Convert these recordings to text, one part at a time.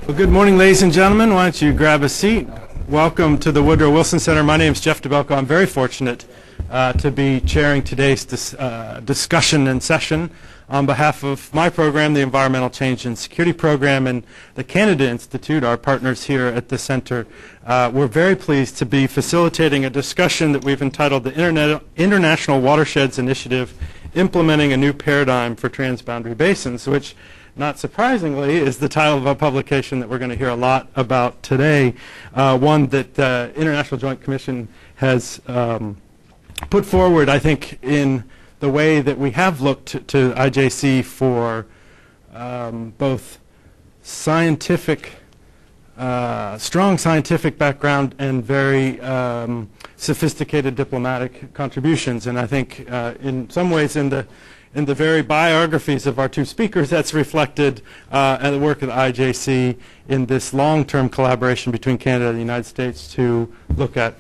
Well, good morning, ladies and gentlemen. Why don't you grab a seat? Welcome to the Woodrow Wilson Center. My name is Jeff DeBelko. I'm very fortunate to be chairing today's discussion and session on behalf of my program, the Environmental Change and Security Program, and the Canada Institute, our partners here at the center. We're very pleased to be facilitating a discussion that we've entitled the International Watersheds Initiative, Implementing a New Paradigm for Transboundary Basins, which, not surprisingly, is the title of a publication that we're going to hear a lot about today, one that the International Joint Commission has put forward, I think, in the way that we have looked to IJC for both scientific, strong scientific background and very sophisticated diplomatic contributions. And I think in some ways in the very biographies of our two speakers, that's reflected in the work of the IJC in this long-term collaboration between Canada and the United States to look at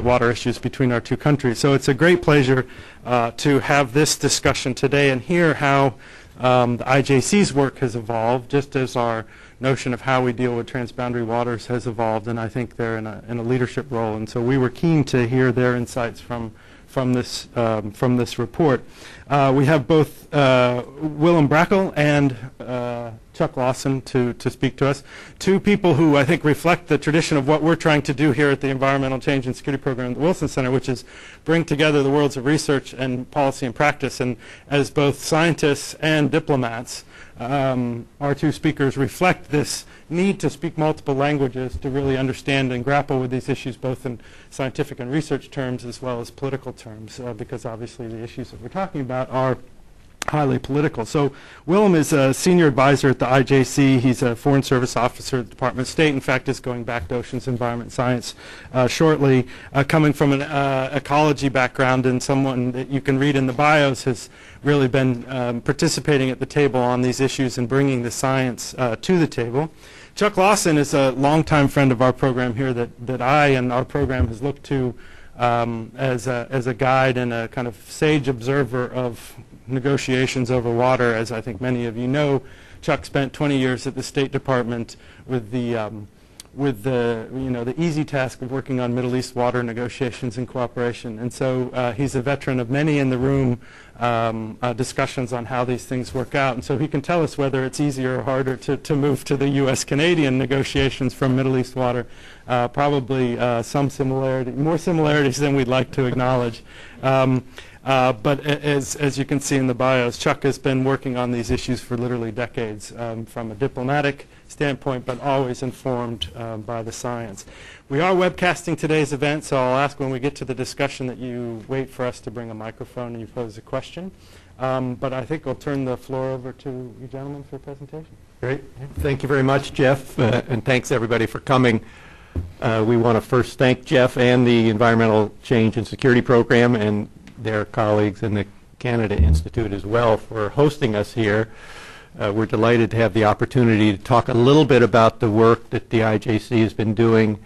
water issues between our two countries. So it's a great pleasure to have this discussion today and hear how the IJC's work has evolved, just as our notion of how we deal with transboundary waters has evolved, and I think they're in a leadership role. And so we were keen to hear their insights from this report. We have both Willem Brakel and Chuck Lawson to speak to us, two people who I think reflect the tradition of what we're trying to do here at the Environmental Change and Security Program at the Wilson Center, which is bring together the worlds of research and policy and practice. And as both scientists and diplomats, our two speakers reflect this need to speak multiple languages to really understand and grapple with these issues both in scientific and research terms as well as political terms, because obviously the issues that we're talking about are highly political. So Willem is a senior advisor at the IJC. He's a Foreign Service officer at the Department of State. In fact, is going back to Oceans, Environment, Science shortly. Coming from an ecology background and someone that you can read in the bios has really been participating at the table on these issues and bringing the science to the table. Chuck Lawson is a longtime friend of our program here that I and our program has looked to as a guide and a kind of sage observer of negotiations over water. As I think many of you know, Chuck spent 20 years at the State Department with the easy task of working on Middle East water negotiations and cooperation. And so he's a veteran of many in the room discussions on how these things work out. And so he can tell us whether it's easier or harder to move to the U.S.-Canadian negotiations from Middle East water. Probably more similarities than we'd like to acknowledge. But as you can see in the bios, Chuck has been working on these issues for literally decades from a diplomatic standpoint, but always informed by the science. We are webcasting today's event, so I'll ask when we get to the discussion that you wait for us to bring a microphone and you pose a question. But I think I'll turn the floor over to you gentlemen for a presentation. Great. Thank you very much, Jeff, and thanks everybody for coming. We want to first thank Jeff and the Environmental Change and Security Program and their colleagues in the Canada Institute as well for hosting us here. We're delighted to have the opportunity to talk a little bit about the work that the IJC has been doing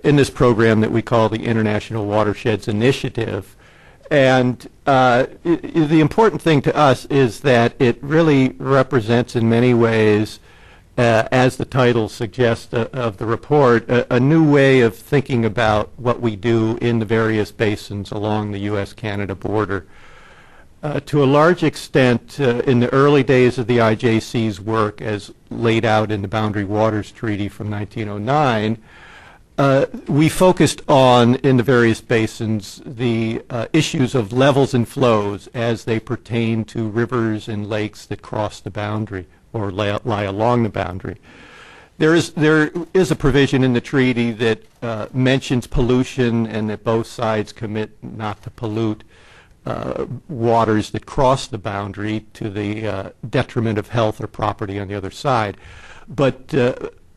in this program that we call the International Watersheds Initiative. And the important thing to us is that it really represents in many ways, as the title suggests of the report, a new way of thinking about what we do in the various basins along the U.S.-Canada border. To a large extent, in the early days of the IJC's work as laid out in the Boundary Waters Treaty from 1909, we focused on, in the various basins, the issues of levels and flows as they pertain to rivers and lakes that cross the boundary or lie along the boundary. There is a provision in the treaty that mentions pollution and that both sides commit not to pollute waters that cross the boundary to the detriment of health or property on the other side. But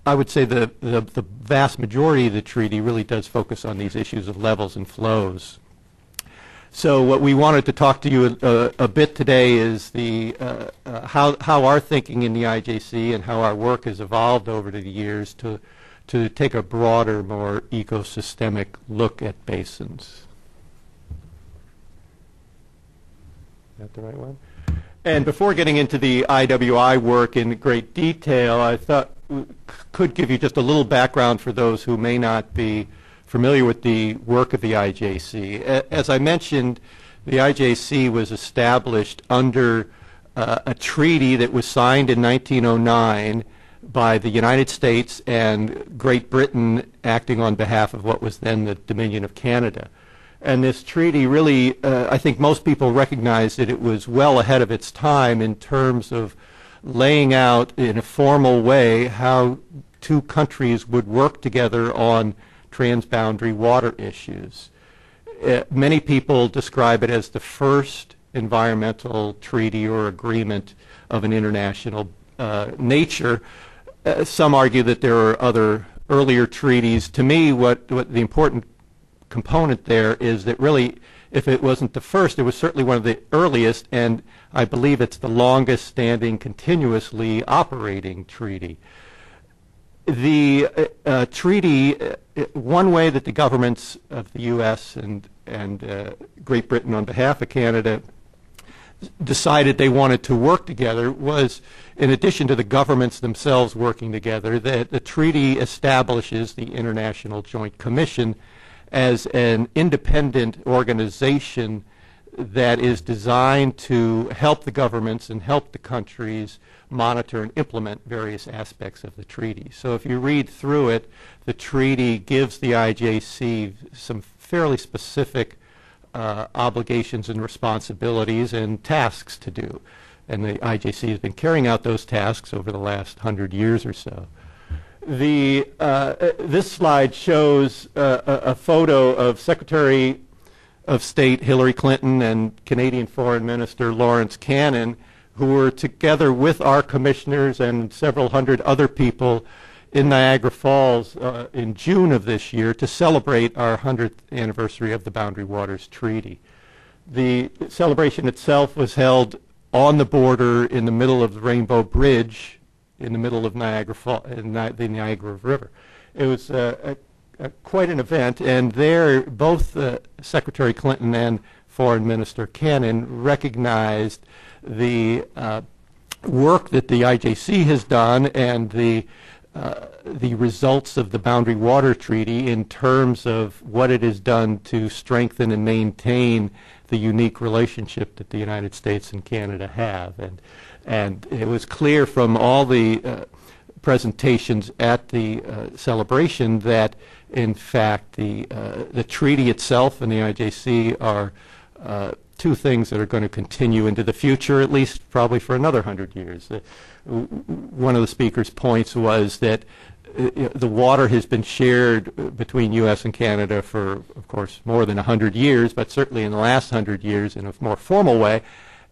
I would say the vast majority of the treaty really does focus on these issues of levels and flows. So what we wanted to talk to you a bit today is how our thinking in the IJC and how our work has evolved over the years to take a broader, more ecosystemic look at basins. Is that the right one? And before getting into the IWI work in great detail, I thought could give you just a little background for those who may not be familiar with the work of the IJC. As I mentioned, the IJC was established under a treaty that was signed in 1909 by the United States and Great Britain acting on behalf of what was then the Dominion of Canada. And this treaty really, I think most people recognize that it was well ahead of its time in terms of laying out in a formal way how two countries would work together on transboundary water issues. Many people describe it as the first environmental treaty or agreement of an international nature. Some argue that there are other earlier treaties. To me, what the important component there is that really, if it wasn't the first, it was certainly one of the earliest, and I believe it's the longest standing continuously operating treaty. The treaty, one way that the governments of the U.S. and Great Britain on behalf of Canada decided they wanted to work together was, in addition to the governments themselves working together, that the treaty establishes the International Joint Commission as an independent organization that is designed to help the governments and help the countries monitor and implement various aspects of the treaty. So if you read through it, the treaty gives the IJC some fairly specific obligations and responsibilities and tasks to do. And the IJC has been carrying out those tasks over the last 100 years or so. This slide shows a photo of Secretary of State Hillary Clinton and Canadian Foreign Minister Lawrence Cannon, who were together with our commissioners and several hundred other people in Niagara Falls in June of this year to celebrate our 100th anniversary of the Boundary Waters Treaty. The celebration itself was held on the border in the middle of the Rainbow Bridge in the middle of Niagara Falls, in the Niagara River. It was quite an event, and there both Secretary Clinton and Foreign Minister Cannon recognized the work that the IJC has done and the results of the Boundary Water Treaty in terms of what it has done to strengthen and maintain the unique relationship that the United States and Canada have. And it was clear from all the presentations at the celebration that, in fact, the treaty itself and the IJC are two things that are going to continue into the future, at least probably for another 100 years. One of the speaker's points was that the water has been shared between U.S. and Canada for, of course, more than 100 years, but certainly in the last 100 years in a more formal way,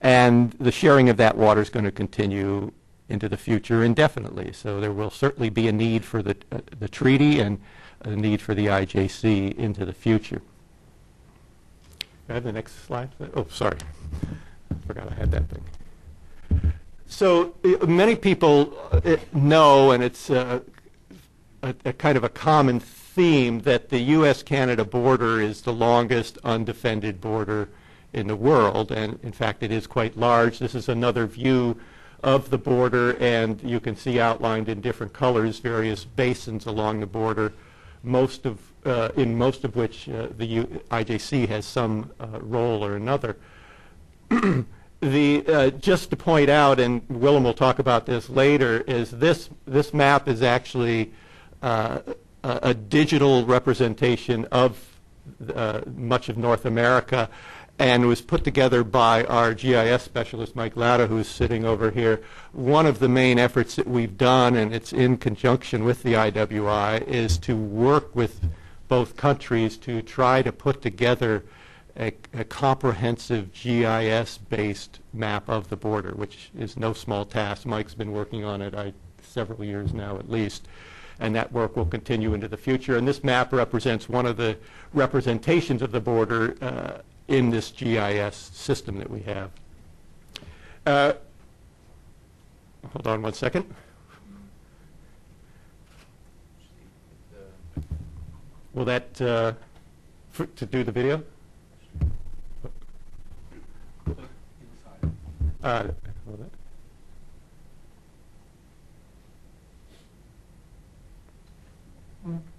and the sharing of that water is going to continue into the future indefinitely. So there will certainly be a need for the treaty and a need for the IJC into the future. Can I have the next slide? Oh, sorry. I forgot I had that thing. So many people know, and it's a kind of a common theme, that the U.S.-Canada border is the longest undefended border in the world, and in fact it is quite large. This is another view of the border, and you can see outlined in different colors various basins along the border, in most of which the IJC has some role or another. Just to point out, and Willem will talk about this later, is this map is actually a digital representation of much of North America, and was put together by our GIS specialist, Mike Latta, who's sitting over here. One of the main efforts that we've done, and it's in conjunction with the IWI, is to work with both countries to try to put together a comprehensive GIS-based map of the border, which is no small task. Mike's been working on it several years now at least, and that work will continue into the future. And this map represents one of the representations of the border in this GIS system that we have. Hold on one second. Will that, to do the video?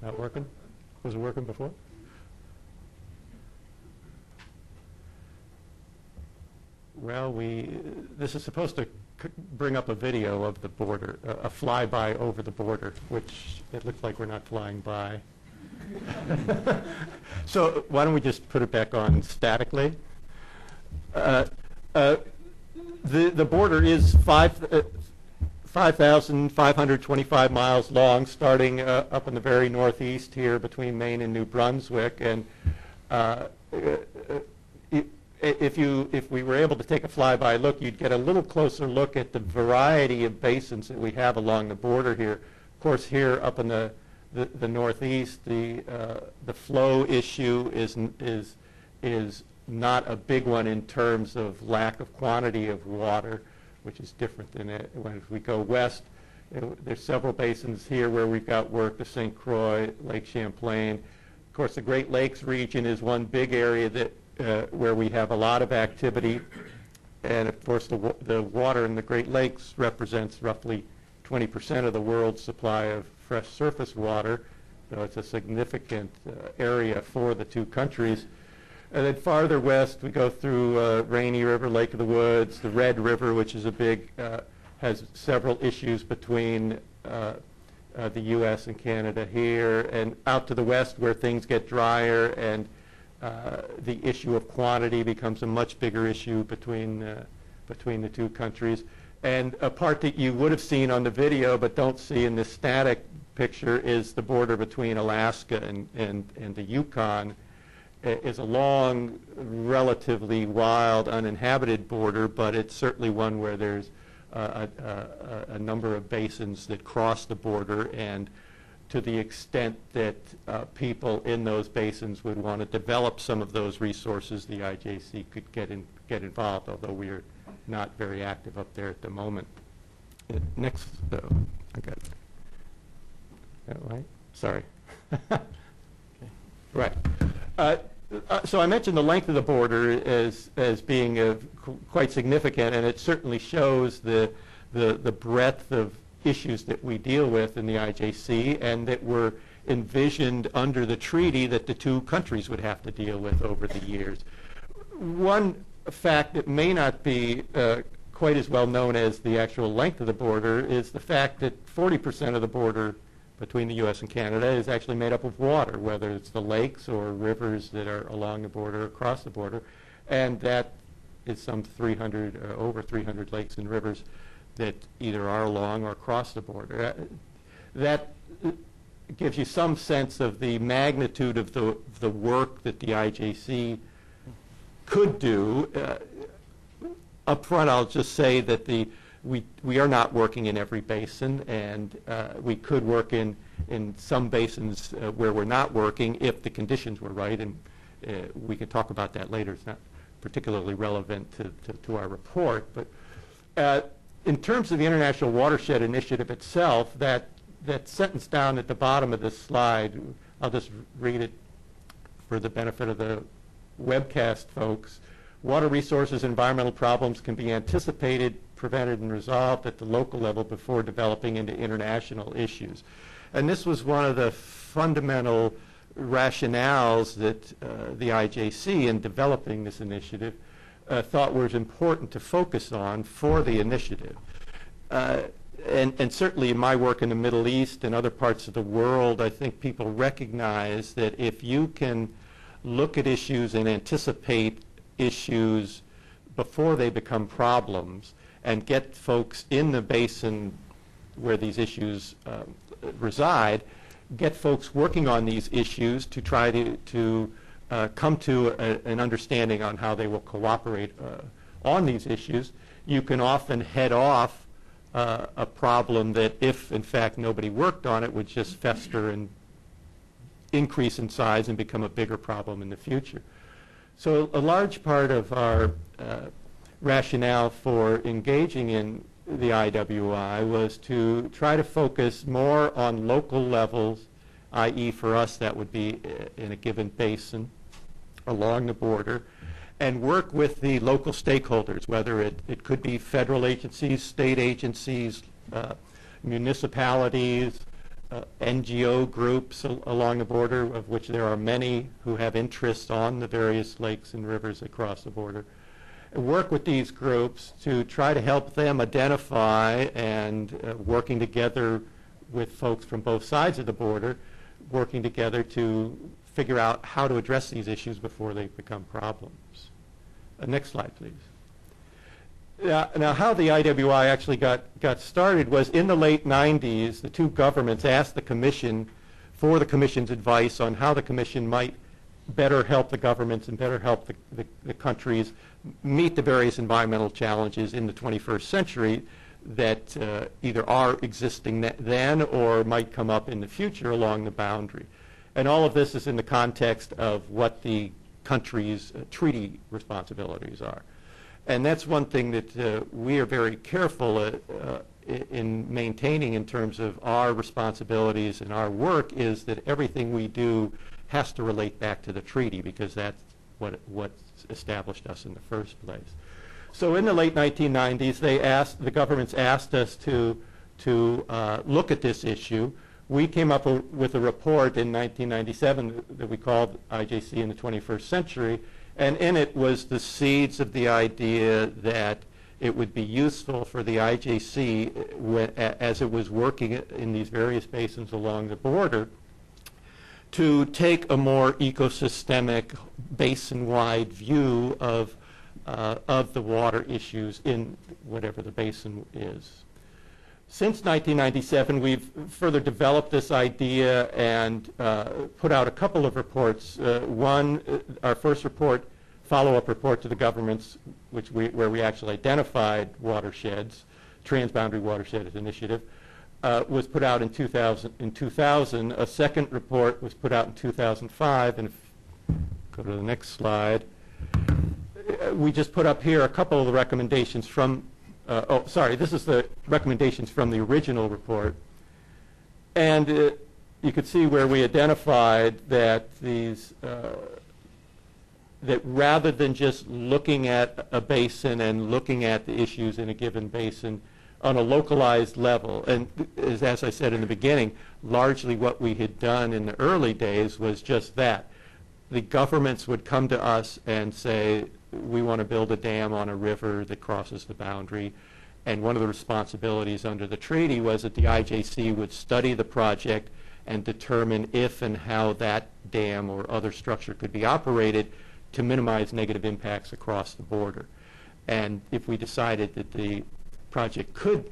Not working? Was it working before? Well, this is supposed to bring up a video of the border, a flyby over the border, which it looks like we're not flying by. So why don't we just put it back on statically? The border is 5,525 miles long, starting up in the very northeast here between Maine and New Brunswick. And if we were able to take a flyby look, you'd get a little closer look at the variety of basins that we have along the border here. Of course, here up in the northeast, the flow issue is not a big one in terms of lack of quantity of water, which is different than when we go west. There's several basins here where we've got work, the St. Croix, Lake Champlain. Of course, the Great Lakes region is one big area that where we have a lot of activity. And of course, the water in the Great Lakes represents roughly 20% of the world's supply of fresh surface water. So it's a significant area for the two countries. And then farther west, we go through Rainy River, Lake of the Woods, the Red River, which is a big, has several issues between the U.S. and Canada here, and out to the west where things get drier and the issue of quantity becomes a much bigger issue between the two countries. And a part that you would have seen on the video but don't see in this static picture is the border between Alaska and the Yukon. Is a long, relatively wild, uninhabited border, but it's certainly one where there's a number of basins that cross the border, and to the extent that people in those basins would want to develop some of those resources, the IJC could get involved, although we are not very active up there at the moment. Next, I got that right? Sorry. Right. So I mentioned the length of the border as being quite significant, and it certainly shows the breadth of issues that we deal with in the IJC and that were envisioned under the treaty that the two countries would have to deal with over the years. One fact that may not be quite as well known as the actual length of the border is the fact that 40% of the border between the U.S. and Canada is actually made up of water, whether it's the lakes or rivers that are along the border, across the border, and that is some 300, over 300 lakes and rivers that either are along or across the border. That gives you some sense of the magnitude of the work that the IJC could do. Up front, I'll just say that we are not working in every basin, and we could work in some basins where we're not working if the conditions were right, and we can talk about that later. It's not particularly relevant to our report, but in terms of the International Watershed Initiative itself, that sentence down at the bottom of this slide, I'll just read it for the benefit of the webcast folks. Water resources and environmental problems can be anticipated, prevented, and resolved at the local level before developing into international issues. And this was one of the fundamental rationales that the IJC in developing this initiative thought was important to focus on for the initiative. And certainly in my work in the Middle East and other parts of the world, I think people recognize that if you can look at issues and anticipate issues before they become problems and get folks in the basin where these issues reside, get folks working on these issues to try to come to an understanding on how they will cooperate on these issues, you can often head off a problem that if, in fact, nobody worked on it would just fester and increase in size and become a bigger problem in the future. So a large part of our rationale for engaging in the IWI was to try to focus more on local levels, i.e. for us that would be in a given basin along the border, and work with the local stakeholders, whether it could be federal agencies, state agencies, municipalities, NGO groups along the border, of which there are many who have interests on the various lakes and rivers across the border. Work with these groups to try to help them identify and working together with folks from both sides of the border, working together to figure out how to address these issues before they become problems. Next slide, please. Now, how the IWI actually got started was in the late 90s, the two governments asked the Commission for the Commission's advice on how the Commission might better help the governments and better help the countries meet the various environmental challenges in the 21st century that either are existing then or might come up in the future along the boundary. And all of this is in the context of what the country's treaty responsibilities are. And that's one thing that we are very careful in maintaining in terms of our responsibilities and our work, is that everything we do has to relate back to the treaty, because that's what established us in the first place. So in the late 1990s, the governments asked us to look at this issue. We came up with a report in 1997 that we called IJC in the 21st Century, and in it was the seeds of the idea that it would be useful for the IJC, as it was working in these various basins along the border, to take a more ecosystemic, basin-wide view of the water issues in whatever the basin is. Since 1997, we've further developed this idea and put out a couple of reports. One, our first report, follow-up report to the governments, where we actually identified watersheds, Transboundary Watershed Initiative, was put out in 2000. A second report was put out in 2005. And go to the next slide. We just put up here a couple of the recommendations from this is the recommendations from the original report. And you could see where we identified that that rather than just looking at a basin and looking at the issues in a given basin on a localized level, and as I said in the beginning, largely what we had done in the early days was just that. The governments would come to us and say, we want to build a dam on a river that crosses the boundary. And one of the responsibilities under the treaty was that the IJC would study the project and determine if and how that dam or other structure could be operated to minimize negative impacts across the border. And if we decided that the project could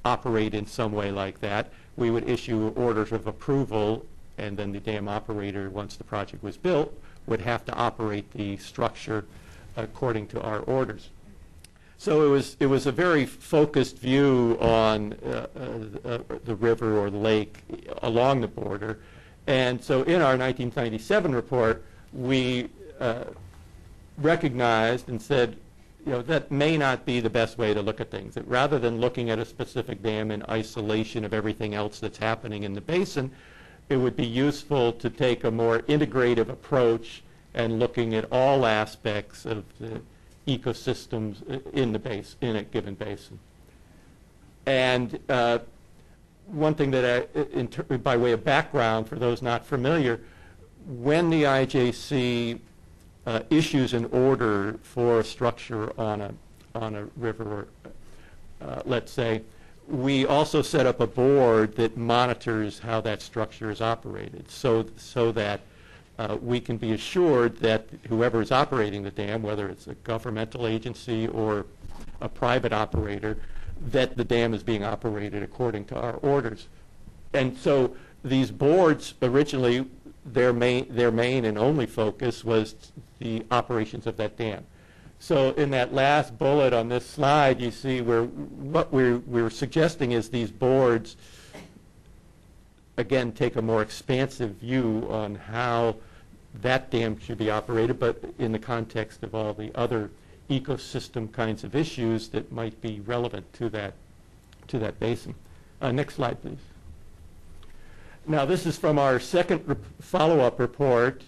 operate in some way like that, we would issue orders of approval, and then the dam operator, once the project was built, would have to operate the structure according to our orders. So it was a very focused view on the river or the lake along the border. And so in our 1997 report, we recognized and said, that may not be the best way to look at things. That rather than looking at a specific dam in isolation of everything else that's happening in the basin, it would be useful to take a more integrative approach and looking at all aspects of the ecosystems in a given basin. And one thing that by way of background for those not familiar, when the IJC issues an order for a structure on a river, let's say, we also set up a board that monitors how that structure is operated, so that we can be assured that whoever is operating the dam, whether it's a governmental agency or a private operator, that the dam is being operated according to our orders. And so these boards originally, their main and only focus was the operations of that dam. So in that last bullet on this slide, you see where what we're suggesting is these boards, again, take a more expansive view on how that dam should be operated, but in the context of all the other ecosystem kinds of issues that might be relevant to that basin. Next slide, please. Now, this is from our second follow-up report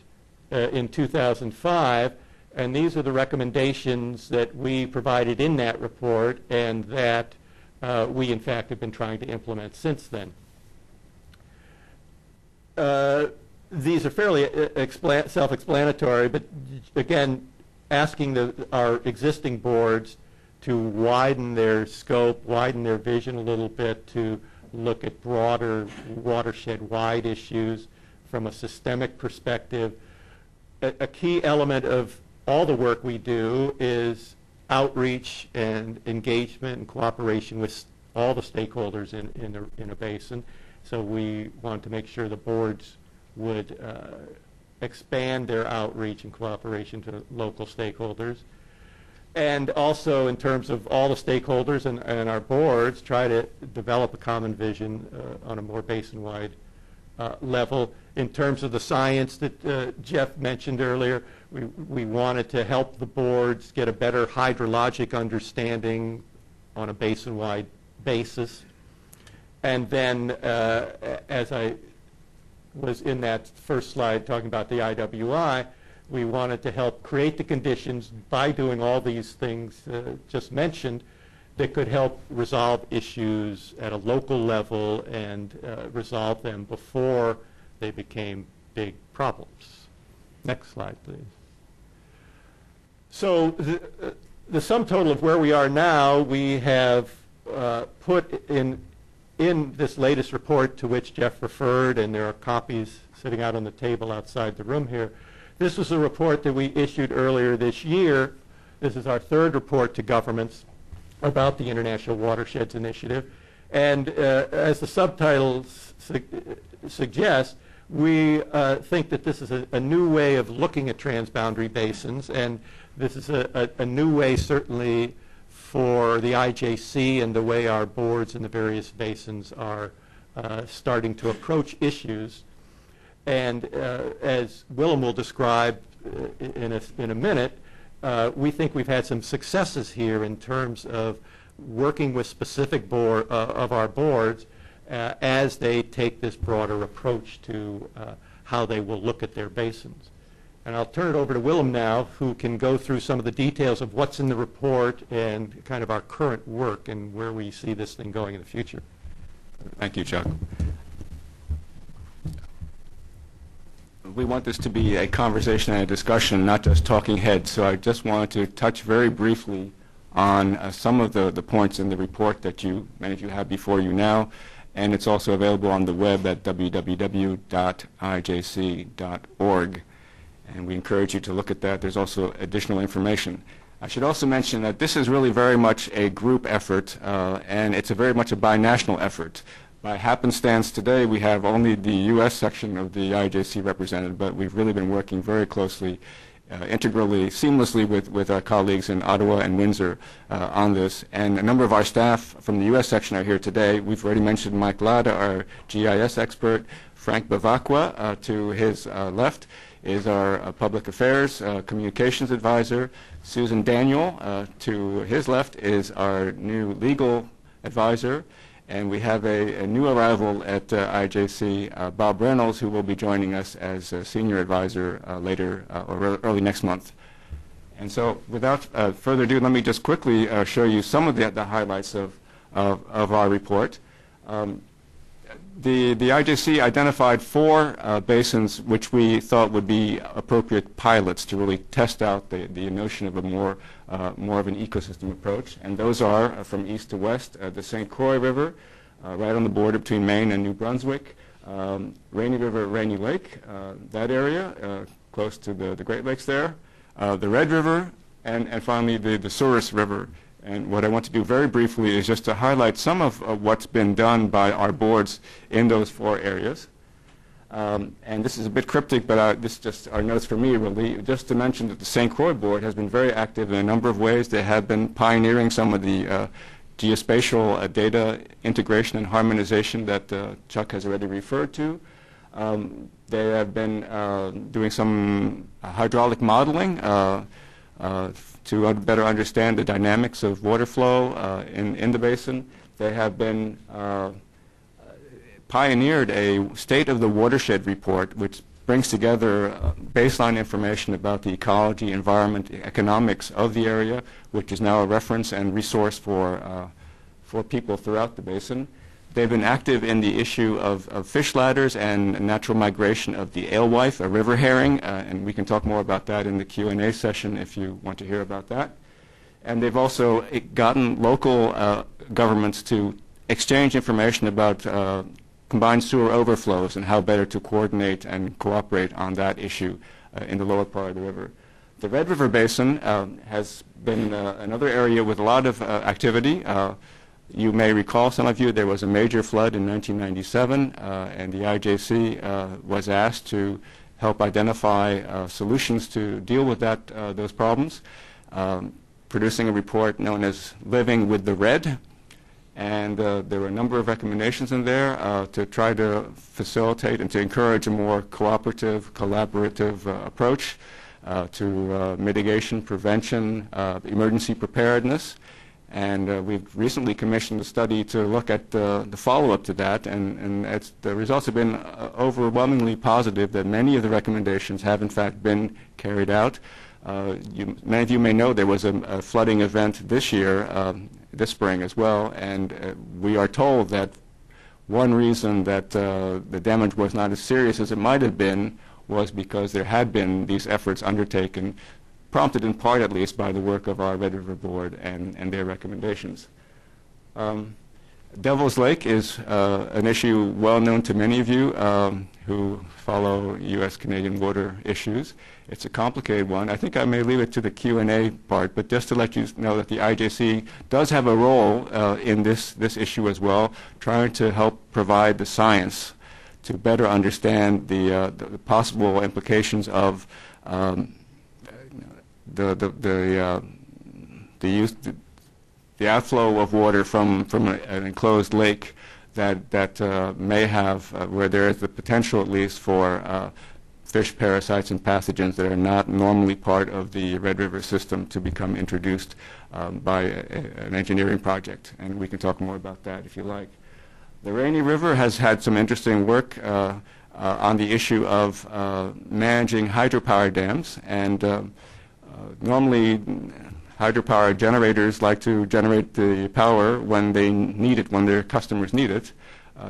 in 2005, and these are the recommendations that we provided in that report and that we, in fact, have been trying to implement since then. these are fairly self-explanatory, but again, asking our existing boards to widen their scope, widen their vision a little bit, to look at broader watershed-wide issues from a systemic perspective. A key element of all the work we do is outreach and engagement and cooperation with all the stakeholders in a basin. So we want to make sure the boards would expand their outreach and cooperation to local stakeholders. And also in terms of all the stakeholders and our boards, try to develop a common vision on a more basin-wide level. In terms of the science that Jeff mentioned earlier, we wanted to help the boards get a better hydrologic understanding on a basin-wide basis. And then, as I was in that first slide talking about the IWI, we wanted to help create the conditions by doing all these things just mentioned that could help resolve issues at a local level and resolve them before they became big problems. Next slide, please. So the sum total of where we are now, we have put in this latest report to which Jeff referred, and there are copies sitting out on the table outside the room here. This was a report that we issued earlier this year. This is our third report to governments about the International Watersheds Initiative. And as the subtitle suggests, we think that this is a new way of looking at transboundary basins, and this is a new way certainly for the IJC and the way our boards in the various basins are starting to approach issues. And as Willem will describe in a minute, we think we've had some successes here in terms of working with specific of our boards as they take this broader approach to how they will look at their basins. And I'll turn it over to Willem now, who can go through some of the details of what's in the report and kind of our current work and where we see this thing going in the future. Thank you, Chuck. We want this to be a conversation and a discussion, not just talking heads. So I just wanted to touch very briefly on some of the points in the report that many of you have before you now. And it's also available on the web at www.ijc.org. And we encourage you to look at that. There's also additional information. I should also mention that this is really very much a group effort, and it's very much a binational effort. By happenstance today, we have only the U.S. section of the IJC represented, but we've really been working very closely, integrally, seamlessly with our colleagues in Ottawa and Windsor on this. And a number of our staff from the U.S. section are here today. We've already mentioned Mike Lada, our GIS expert. Frank Bavacqua, to his left, is our public affairs communications advisor. Susan Daniel, to his left, is our new legal advisor. And we have a new arrival at IJC, Bob Reynolds, who will be joining us as a senior advisor later or early next month. And so without further ado, let me just quickly show you some of the highlights of our report. The IJC identified 4 basins which we thought would be appropriate pilots to really test out the notion of a more of an ecosystem approach. And those are, from east to west, the St. Croix River, right on the border between Maine and New Brunswick, Rainy River, Rainy Lake, that area, close to the Great Lakes there, the Red River, and finally the Souris River. And what I want to do very briefly is just to highlight some of what's been done by our boards in those 4 areas. And this is a bit cryptic, but this is just our notes for me, really. Just to mention that the St. Croix board has been very active in a number of ways. They have been pioneering some of the geospatial data integration and harmonization that Chuck has already referred to. They have been doing some hydraulic modeling to better understand the dynamics of water flow in the basin. They have been pioneered a State of the Watershed report, which brings together baseline information about the ecology, environment, economics of the area, which is now a reference and resource for people throughout the basin. They've been active in the issue of fish ladders and natural migration of the alewife, a river herring, and we can talk more about that in the Q&A session if you want to hear about that. And they've also gotten local governments to exchange information about combined sewer overflows and how better to coordinate and cooperate on that issue in the lower part of the river. The Red River Basin has been another area with a lot of activity. You may recall, some of you, there was a major flood in 1997, and the IJC was asked to help identify solutions to deal with those problems, producing a report known as Living with the Red. And there were a number of recommendations in there to try to facilitate and to encourage a more cooperative, collaborative approach to mitigation, prevention, emergency preparedness. And we've recently commissioned a study to look at the follow-up to that, and the results have been overwhelmingly positive that many of the recommendations have in fact been carried out. Many of you may know there was a flooding event this year, this spring as well, and we are told that one reason that the damage was not as serious as it might have been was because there had been these efforts undertaken, prompted in part at least by the work of our Red River Board and their recommendations. Devil's Lake is an issue well known to many of you who follow U.S.-Canadian water issues. It's a complicated one. I think I may leave it to the Q&A part, but just to let you know that the IJC does have a role in this issue as well, trying to help provide the science to better understand the possible implications of the outflow of water from an enclosed lake that may have, where there is the potential at least for fish parasites and pathogens that are not normally part of the Red River system to become introduced by an engineering project. And we can talk more about that if you like. The Rainy River has had some interesting work on the issue of managing hydropower dams. And normally, hydropower generators like to generate the power when they need it, when their customers need it.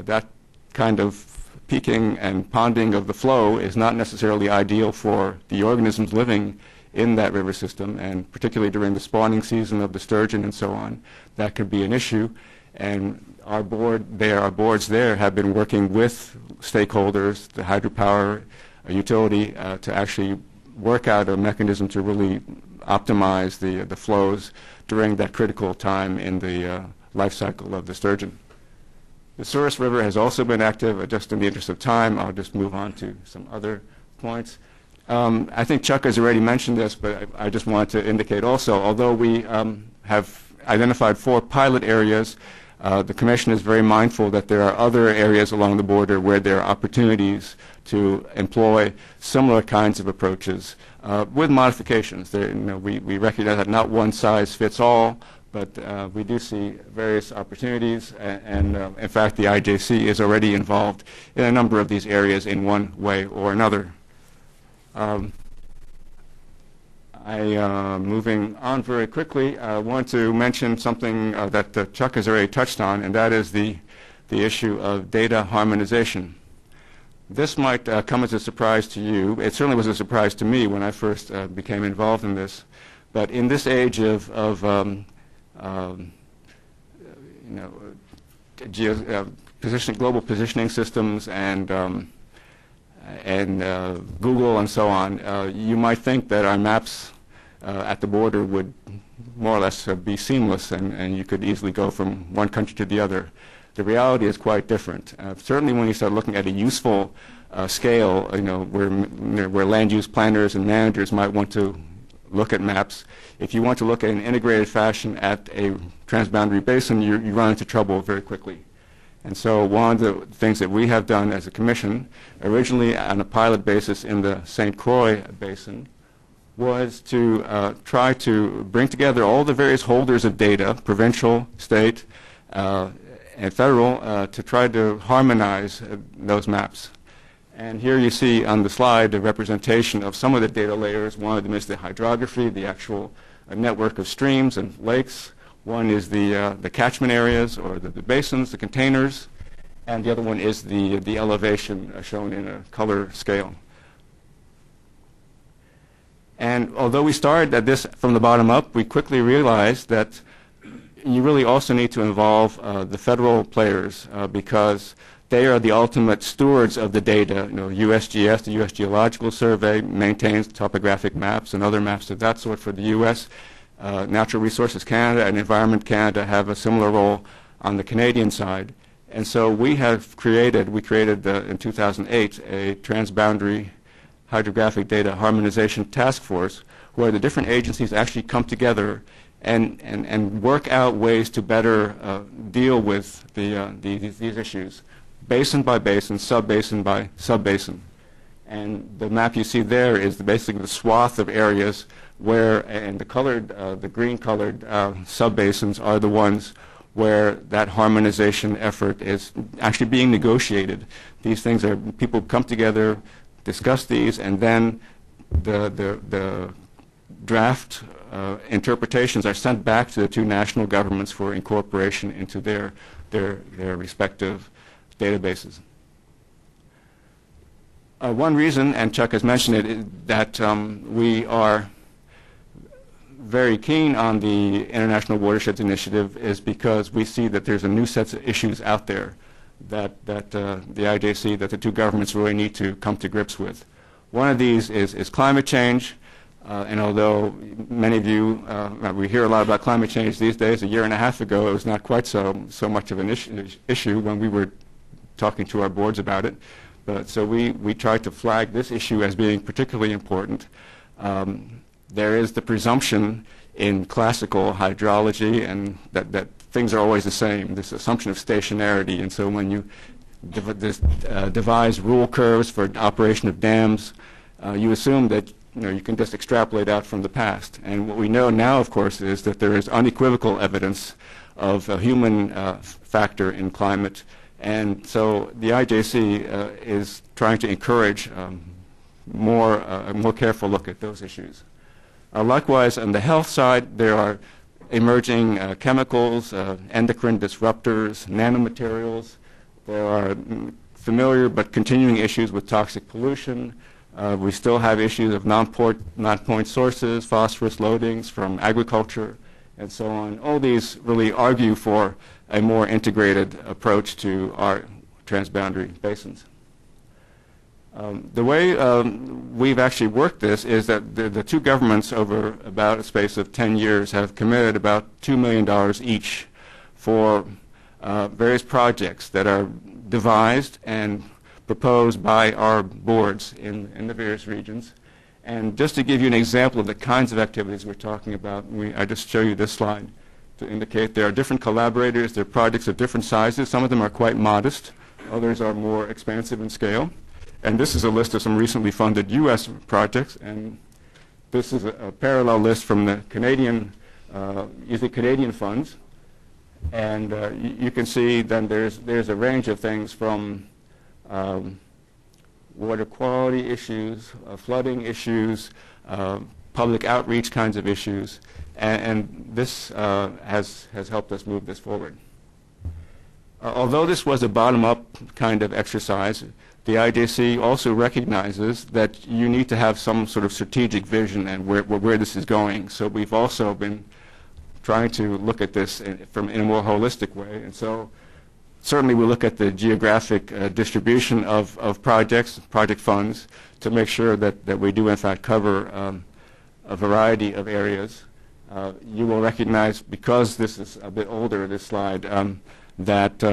That kind of peaking and ponding of the flow is not necessarily ideal for the organisms living in that river system, and particularly during the spawning season of the sturgeon and so on, that could be an issue. And our boards there have been working with stakeholders, the hydropower utility, to actually work out a mechanism to really optimize the flows during that critical time in the life cycle of the sturgeon. The Souris River has also been active. Just in the interest of time, I'll just move on to some other points. I think Chuck has already mentioned this, but I just wanted to indicate also, although we have identified 4 pilot areas, the Commission is very mindful that there are other areas along the border where there are opportunities to employ similar kinds of approaches with modifications. We recognize that not one size fits all, but we do see various opportunities, and in fact the IJC is already involved in a number of these areas in one way or another. Moving on very quickly, I want to mention something that Chuck has already touched on, and that is the issue of data harmonization. This might come as a surprise to you. It certainly was a surprise to me when I first became involved in this. But in this age of global positioning systems and Google and so on, you might think that our maps at the border would more or less be seamless, and you could easily go from one country to the other. The reality is quite different. Certainly when you start looking at a useful scale, where land use planners and managers might want to look at maps, if you want to look at an integrated fashion at a transboundary basin, you run into trouble very quickly. And so one of the things that we have done as a commission, originally on a pilot basis in the St. Croix Basin, was to try to bring together all the various holders of data, provincial, state, and federal, to try to harmonize those maps. And here you see on the slide a representation of some of the data layers. One of them is the hydrography, the actual network of streams and lakes. One is the catchment areas, or the basins, the containers. and the other one is the elevation shown in a color scale. And although we started at this from the bottom up, we quickly realized that you really also need to involve the federal players because they are the ultimate stewards of the data. USGS, the U.S. Geological Survey, maintains topographic maps and other maps of that sort for the U.S. Natural Resources Canada and Environment Canada have a similar role on the Canadian side. And so we created in 2008 a Transboundary Hydrographic Data Harmonization Task Force where the different agencies actually come together and work out ways to better deal with these issues, basin by basin, sub-basin by sub-basin. And the map you see there is basically the swath of areas where, and the green-colored sub-basins are the ones where that harmonization effort is actually being negotiated. These things are, people come together, discuss these, and then the draft interpretations are sent back to the two national governments for incorporation into their respective databases. One reason, and Chuck has mentioned it, is that we are very keen on the International Watersheds Initiative is because we see that there's a new set of issues out there that the IJC, that the two governments really need to come to grips with. One of these is climate change. And although many of you, we hear a lot about climate change these days, a year and a half ago it was not quite so much of an issue when we were talking to our boards about it. But so we tried to flag this issue as being particularly important. There is the presumption in classical hydrology and that things are always the same, this assumption of stationarity. And so when you devise rule curves for operation of dams, you assume that you can just extrapolate out from the past. And what we know now, of course, is that there is unequivocal evidence of a human factor in climate. And so the IJC is trying to encourage a more careful look at those issues. Likewise, on the health side, there are emerging chemicals, endocrine disruptors, nanomaterials. There are familiar but continuing issues with toxic pollution. We still have issues of non-point sources, phosphorus loadings from agriculture, and so on. All these really argue for a more integrated approach to our transboundary basins. The way we've actually worked this is that the two governments over about a space of 10 years have committed about $2 million each for various projects that are devised and proposed by our boards in the various regions. And just to give you an example of the kinds of activities we're talking about, I just show you this slide to indicate there are different collaborators, there are projects of different sizes. Some of them are quite modest, others are more expansive in scale. And this is a list of some recently funded U.S. projects, and this is a parallel list from the Canadian, using Canadian funds. And you can see then there's a range of things from water quality issues, flooding issues, public outreach kinds of issues, and this has helped us move this forward. Although this was a bottom-up kind of exercise, the IJC also recognizes that you need to have some sort of strategic vision and where this is going. So we've also been trying to look at this in a more holistic way. And so certainly we look at the geographic distribution of projects, project funds, to make sure that we do in fact cover a variety of areas. You will recognize, because this is a bit older, this slide, that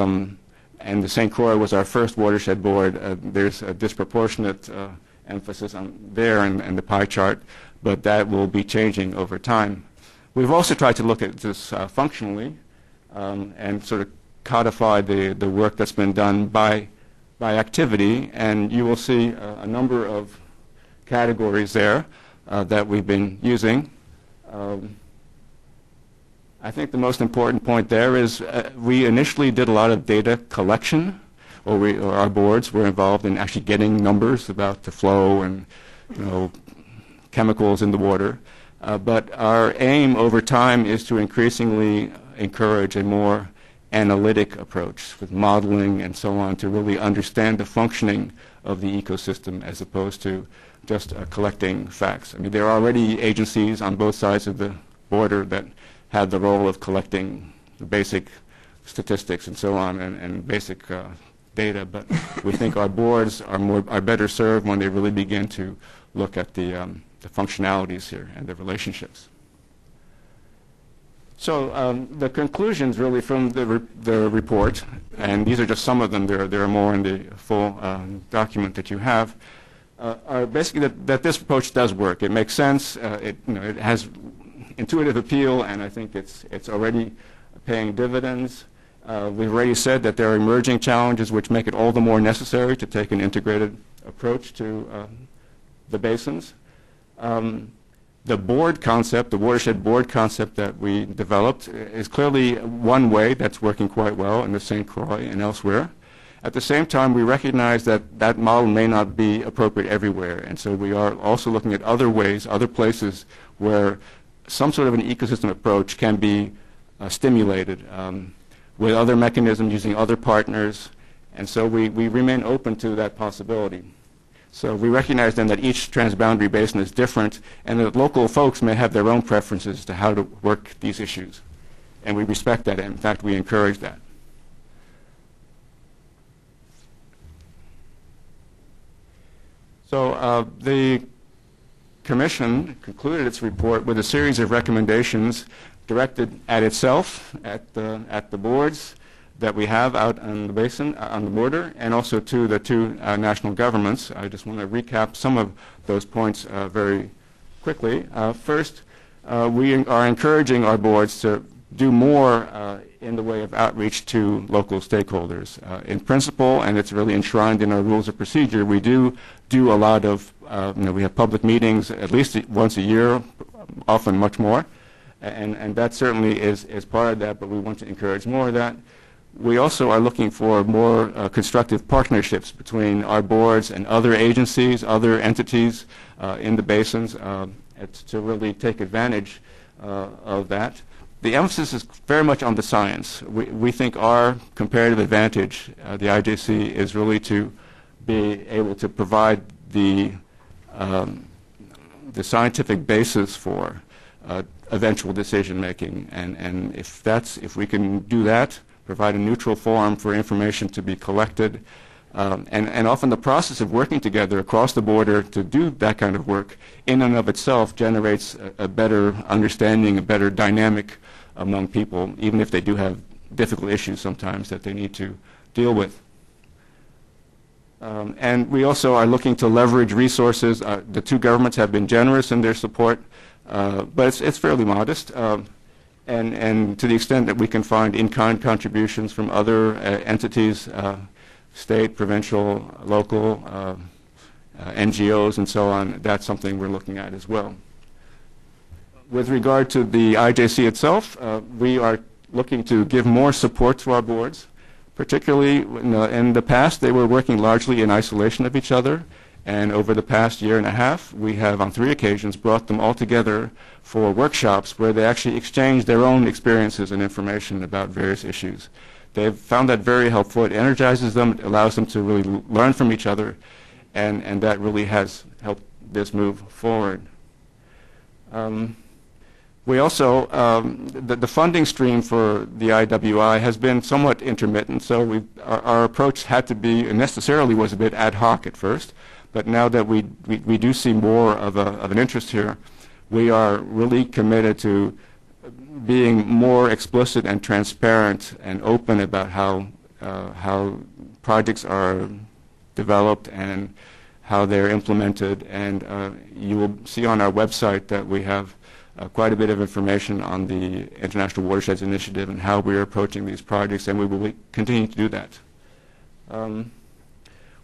and the St. Croix was our first watershed board. There's a disproportionate emphasis on there and the pie chart, but that will be changing over time. We've also tried to look at this functionally and sort of codify the work that's been done by activity, and you will see a number of categories there that we've been using. I think the most important point there is we initially did a lot of data collection, or our boards were involved in actually getting numbers about the flow and chemicals in the water. But our aim over time is to increasingly encourage a more analytic approach with modeling and so on to really understand the functioning of the ecosystem as opposed to just collecting facts. I mean, there are already agencies on both sides of the border that have the role of collecting the basic statistics and so on and basic data, but we think our boards are better served when they really begin to look at the functionalities here and the relationships. So the conclusions really from the report, and these are just some of them, there are more in the full document that you have, are basically that this approach does work. It makes sense. It has intuitive appeal, and I think it's already paying dividends. We've already said that there are emerging challenges which make it all the more necessary to take an integrated approach to the basins. The board concept, the watershed board concept that we developed is clearly one way that's working quite well in the St. Croix and elsewhere. At the same time, we recognize that that model may not be appropriate everywhere, and so we are also looking at other ways, other places where some sort of an ecosystem approach can be stimulated with other mechanisms, using other partners, and so we remain open to that possibility. So we recognize then that each transboundary basin is different, and that local folks may have their own preferences as to how to work these issues. And we respect that, and in fact, we encourage that. So the Commission concluded its report with a series of recommendations directed at itself, at the boards that we have out on the basin, on the border, and also to the two national governments. I just want to recap some of those points very quickly. First, we are encouraging our boards to do more in the way of outreach to local stakeholders. In principle, and it's really enshrined in our rules of procedure, we do a lot of, we have public meetings at least once a year, often much more, and that certainly is part of that, but we want to encourage more of that. We also are looking for more constructive partnerships between our boards and other agencies, other entities in the basins to really take advantage of that. The emphasis is very much on the science. We think our comparative advantage, the IJC, is really to be able to provide the scientific basis for eventual decision making, and if we can do that, provide a neutral forum for information to be collected, and often the process of working together across the border to do that kind of work in and of itself generates a better understanding, a better dynamic among people, even if they do have difficult issues sometimes that they need to deal with. And we also are looking to leverage resources. The two governments have been generous in their support, but it's fairly modest. And to the extent that we can find in-kind contributions from other entities, state, provincial, local, NGOs, and so on, that's something we're looking at as well. With regard to the IJC itself, we are looking to give more support to our boards. Particularly in the past, they were working largely in isolation of each other. And over the past year and a half, we have on 3 occasions brought them all together for workshops where they actually exchange their own experiences and information about various issues. They've found that very helpful. It energizes them. It allows them to really learn from each other. And that really has helped this move forward. We also, the funding stream for the IWI has been somewhat intermittent, so our approach had to be, and necessarily was a bit ad hoc at first. But now that we do see more of an interest here, we are really committed to being more explicit and transparent and open about how projects are developed and how they're implemented. And you will see on our website that we have quite a bit of information on the International Watershed Initiative and how we're approaching these projects, and we will continue to do that.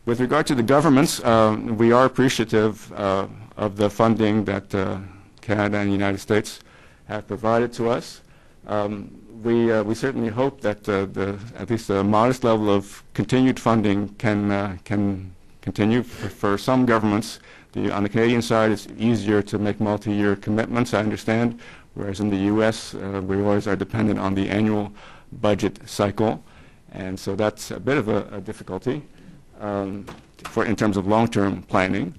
With regard to the governments, we are appreciative of the funding that Canada and the United States have provided to us. We certainly hope that at least a modest level of continued funding can continue. For some governments, on the Canadian side, it's easier to make multi-year commitments, I understand, whereas in the U.S., we always are dependent on the annual budget cycle, and so that's a bit of a difficulty in terms of long-term planning.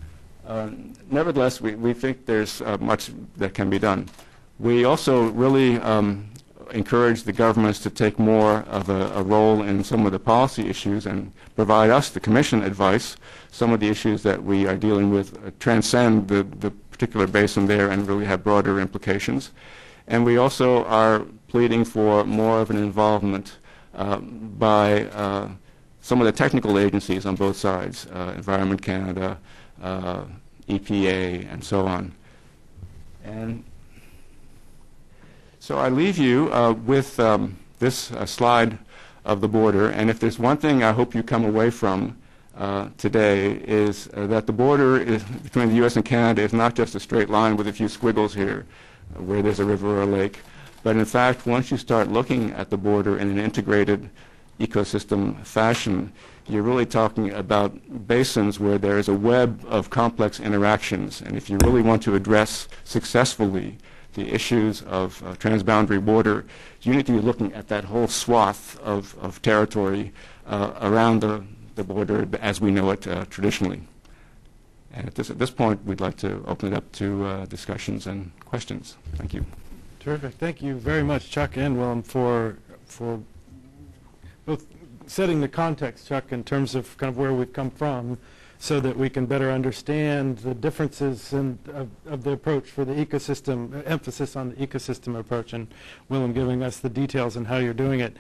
Nevertheless, we think there's much that can be done. We also really encourage the governments to take more of a role in some of the policy issues and provide us, the Commission, advice. Some of the issues that we are dealing with transcend the particular basin there and really have broader implications. And we also are pleading for more of an involvement by some of the technical agencies on both sides, Environment Canada, EPA, and so on. And so I leave you with this slide of the border, and if there's one thing I hope you come away from today is that the border between the U.S. and Canada is not just a straight line with a few squiggles here where there's a river or a lake, but in fact once you start looking at the border in an integrated ecosystem fashion, you're really talking about basins where there is a web of complex interactions, and if you really want to address successfully the issues of transboundary water, you need to be looking at that whole swath of territory around the border as we know it traditionally. And at this point, we'd like to open it up to discussions and questions. Thank you. Terrific. Thank you very much, Chuck and Willem, for both setting the context, Chuck, in terms of kind of where we've come from, so that we can better understand the differences of the approach for the ecosystem, emphasis on the ecosystem approach, and Willem giving us the details on how you're doing it.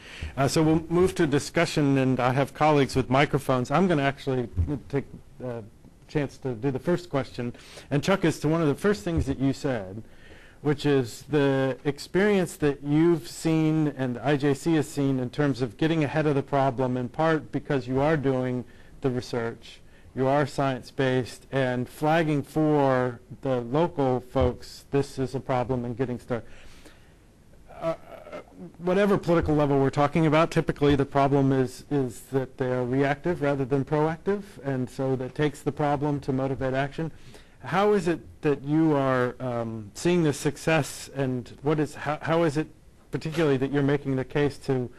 So we'll move to discussion, and I have colleagues with microphones. I'm going to actually take a chance to do the first question. And Chuck, as to one of the first things that you said, which is the experience that you've seen and IJC has seen in terms of getting ahead of the problem, in part because you are doing the research, you are science-based, and flagging for the local folks, this is a problem, and getting started. Whatever political level we're talking about, typically the problem is that they're reactive rather than proactive, and so that takes the problem to motivate action. How is it that you are seeing the success, and how is it particularly that you're making the case to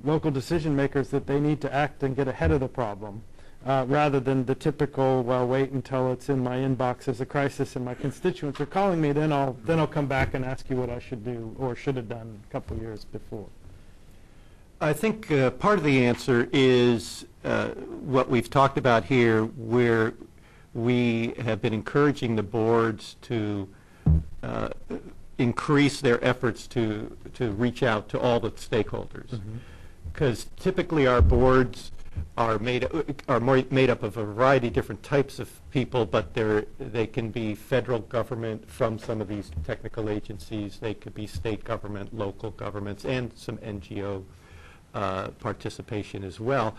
local decision makers that they need to act and get ahead of the problem, rather than the typical, well, wait until it's in my inbox as a crisis and my constituents are calling me, then I'll come back and ask you what I should do or should have done a couple years before? I think part of the answer is what we've talked about here, where we have been encouraging the boards to increase their efforts to reach out to all the stakeholders. Because typically our boards are made up of a variety of different types of people, but they can be federal government from some of these technical agencies. They could be state government, local governments, and some NGO participation as well.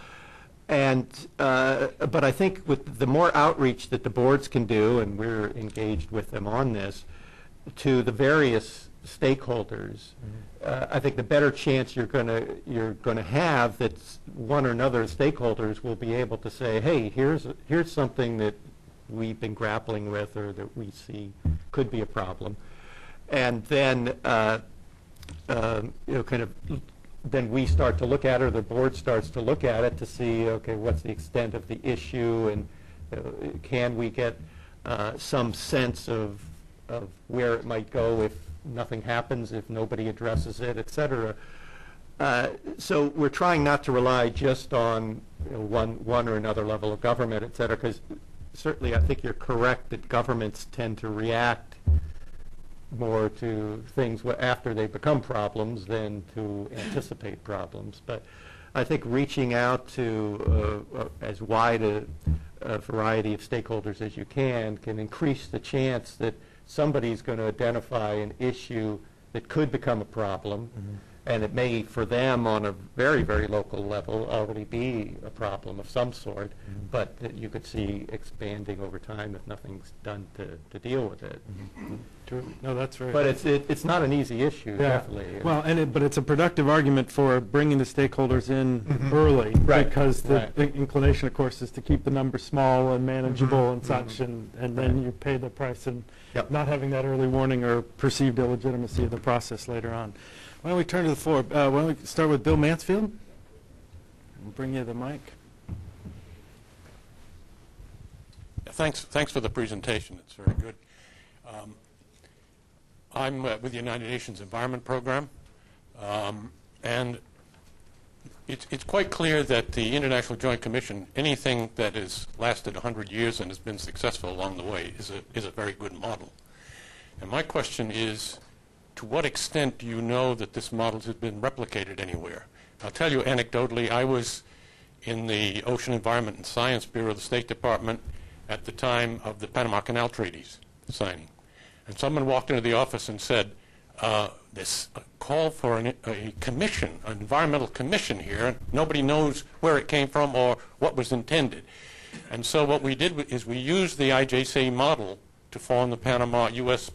And but I think with the more outreach that the boards can do, and we're engaged with them on this, to the various stakeholders, I think the better chance you're going to have that one or another stakeholders will be able to say, hey, here's something that we've been grappling with or that we see could be a problem, and then then we start to look at it, or the board starts to look at it to see, okay, what's the extent of the issue, and can we get some sense of where it might go if nothing happens, if nobody addresses it, et cetera. So we're trying not to rely just on one or another level of government, et cetera, because certainly I think you're correct that governments tend to react more to things after they become problems than to anticipate problems. But I think reaching out to as wide a variety of stakeholders as you can increase the chance that somebody's going to identify an issue that could become a problem, and it may, for them, on a very, very local level, already be a problem of some sort, but that you could see expanding over time if nothing's done to deal with it. True. No, that's very. But it's not an easy issue, definitely. Well, but it's a productive argument for bringing the stakeholders in early, because the inclination, of course, is to keep the numbers small and manageable and such, and then you pay the price and not having that early warning or perceived illegitimacy of the process later on. Why don't we turn to the floor? Why don't we start with Bill Mansfield? We'll bring you the mic. Thanks for the presentation. It's very good. I'm with the United Nations Environment Program, and it's quite clear that the International Joint Commission, anything that has lasted 100 years and has been successful along the way, is a very good model. And my question is, to what extent do you know that this model has been replicated anywhere? I'll tell you anecdotally, I was in the Ocean Environment and Science Bureau of the State Department at the time of the Panama Canal Treaties signing. And someone walked into the office and said, this call for a commission, an environmental commission here, and nobody knows where it came from or what was intended. And so what we did is we used the IJC model to form the U.S.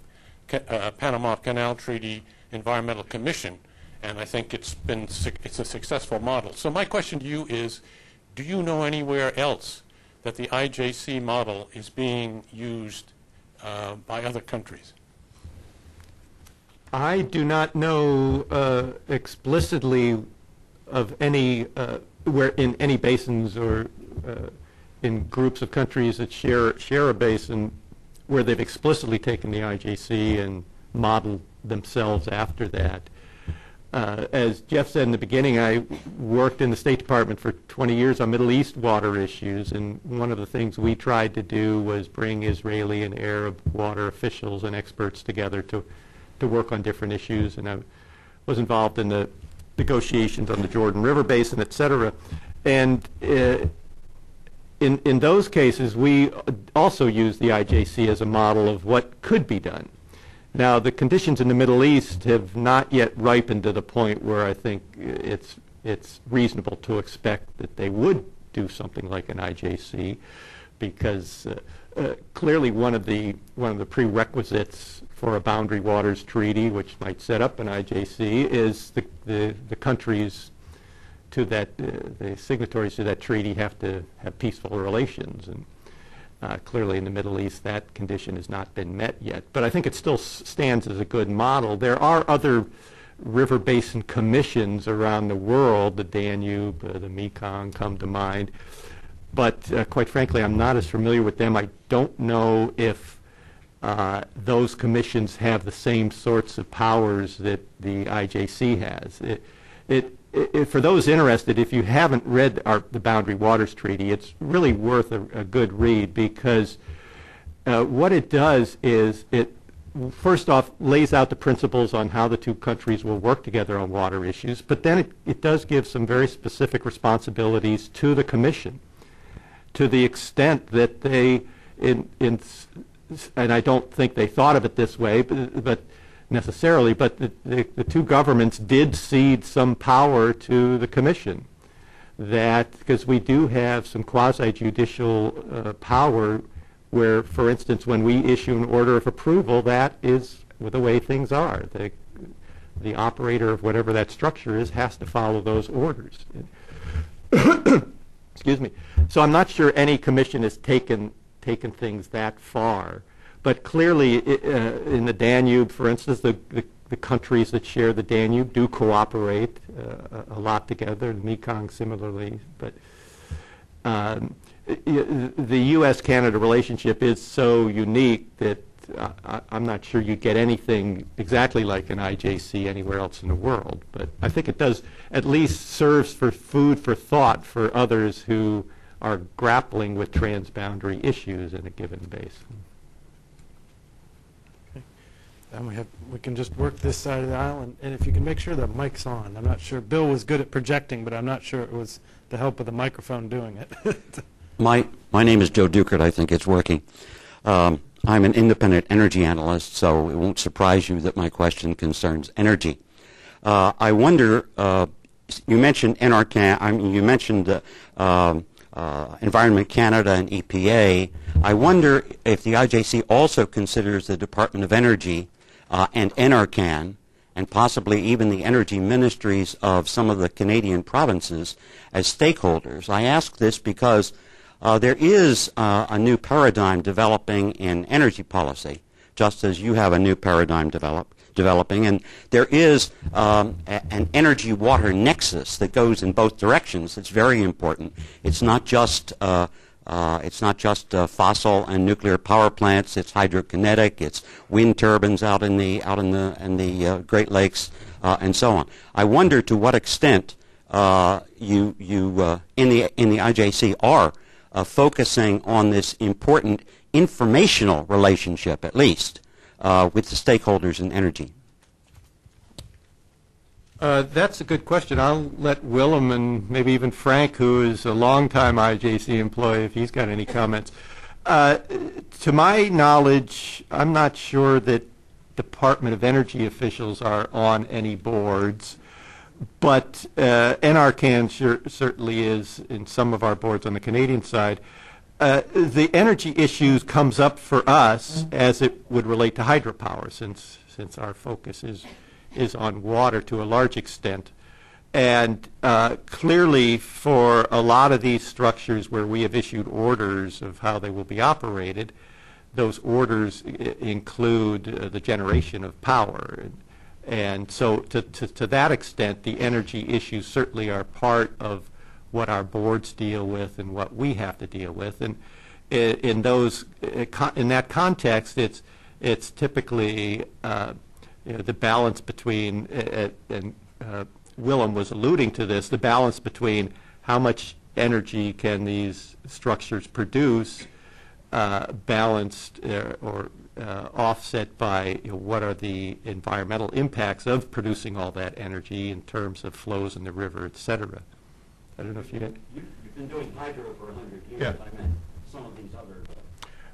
Panama Canal Treaty Environmental Commission, and I think it's a successful model. So my question to you is, do you know anywhere else that the IJC model is being used by other countries? I do not know explicitly of any where in any basins or in groups of countries that share a basin where they've explicitly taken the IJC and modeled themselves after that. As Jeff said in the beginning, I worked in the State Department for 20 years on Middle East water issues, and one of the things we tried to do was bring Israeli and Arab water officials and experts together to work on different issues, and I was involved in the negotiations on the Jordan River Basin, et cetera. And in those cases, we also used the IJC as a model of what could be done. Now, the conditions in the Middle East have not yet ripened to the point where I think it's reasonable to expect that they would do something like an IJC, because clearly one of the prerequisites for a boundary waters treaty, which might set up an IJC, is the countries to that the signatories to that treaty have to have peaceful relations, and clearly in the Middle East that condition has not been met yet. But I think it still stands as a good model. There are other river basin commissions around the world, the Danube, the Mekong come to mind, but quite frankly I'm not as familiar with them. I don't know if those commissions have the same sorts of powers that the IJC has. For those interested, if you haven't read the Boundary Waters Treaty, it's really worth a good read, because what it does is it first off lays out the principles on how the two countries will work together on water issues, but then it does give some very specific responsibilities to the Commission, to the extent that they, and I don't think they thought of it this way, but necessarily, but the two governments did cede some power to the Commission, that because we do have some quasi-judicial power where, for instance, when we issue an order of approval, that is the way things are. The operator of whatever that structure is has to follow those orders. Excuse me. So I'm not sure any commission has taken things that far. But clearly, in the Danube, for instance, the countries that share the Danube do cooperate a lot together, the Mekong similarly. But the U.S.-Canada relationship is so unique that I'm not sure you get anything exactly like an IJC anywhere else in the world. But I think it does at least serves for food for thought for others who are grappling with transboundary issues in a given basin. And we can just work this side of the aisle, and if you can make sure the mic's on. I'm not sure. Bill was good at projecting, but I'm not sure it was the help of the microphone doing it. My name is Joe Dukert. I think it's working. I'm an independent energy analyst, so it won't surprise you that my question concerns energy. I wonder, you mentioned NRCan, you mentioned Environment Canada and EPA. I wonder if the IJC also considers the Department of Energy and NRCan, and possibly even the energy ministries of some of the Canadian provinces as stakeholders. I ask this because there is a new paradigm developing in energy policy, just as you have a new paradigm developing, and there is an energy-water nexus that goes in both directions. It's very important. It's not just fossil and nuclear power plants. It's hydrokinetic. It's wind turbines out in the Great Lakes, and so on. I wonder to what extent you in the IJC are focusing on this important informational relationship, at least, with the stakeholders in energy. That's a good question. I'll let Willem and maybe even Frank, who is a longtime IJC employee, if he's got any comments. To my knowledge, I'm not sure that Department of Energy officials are on any boards, but NRCan certainly is in some of our boards on the Canadian side. The energy issues comes up for us as it would relate to hydropower, since our focus is on water to a large extent. And clearly for a lot of these structures where we have issued orders of how they will be operated, those orders include the generation of power. And so to that extent, the energy issues certainly are part of what our boards deal with and what we have to deal with. And in that context, it's typically the balance between, and Willem was alluding to this, the balance between how much energy can these structures produce, balanced or offset by what are the environmental impacts of producing all that energy in terms of flows in the river, et cetera. I don't know if you had... You've been doing hydro for 100 years. Yeah. I meant some of these other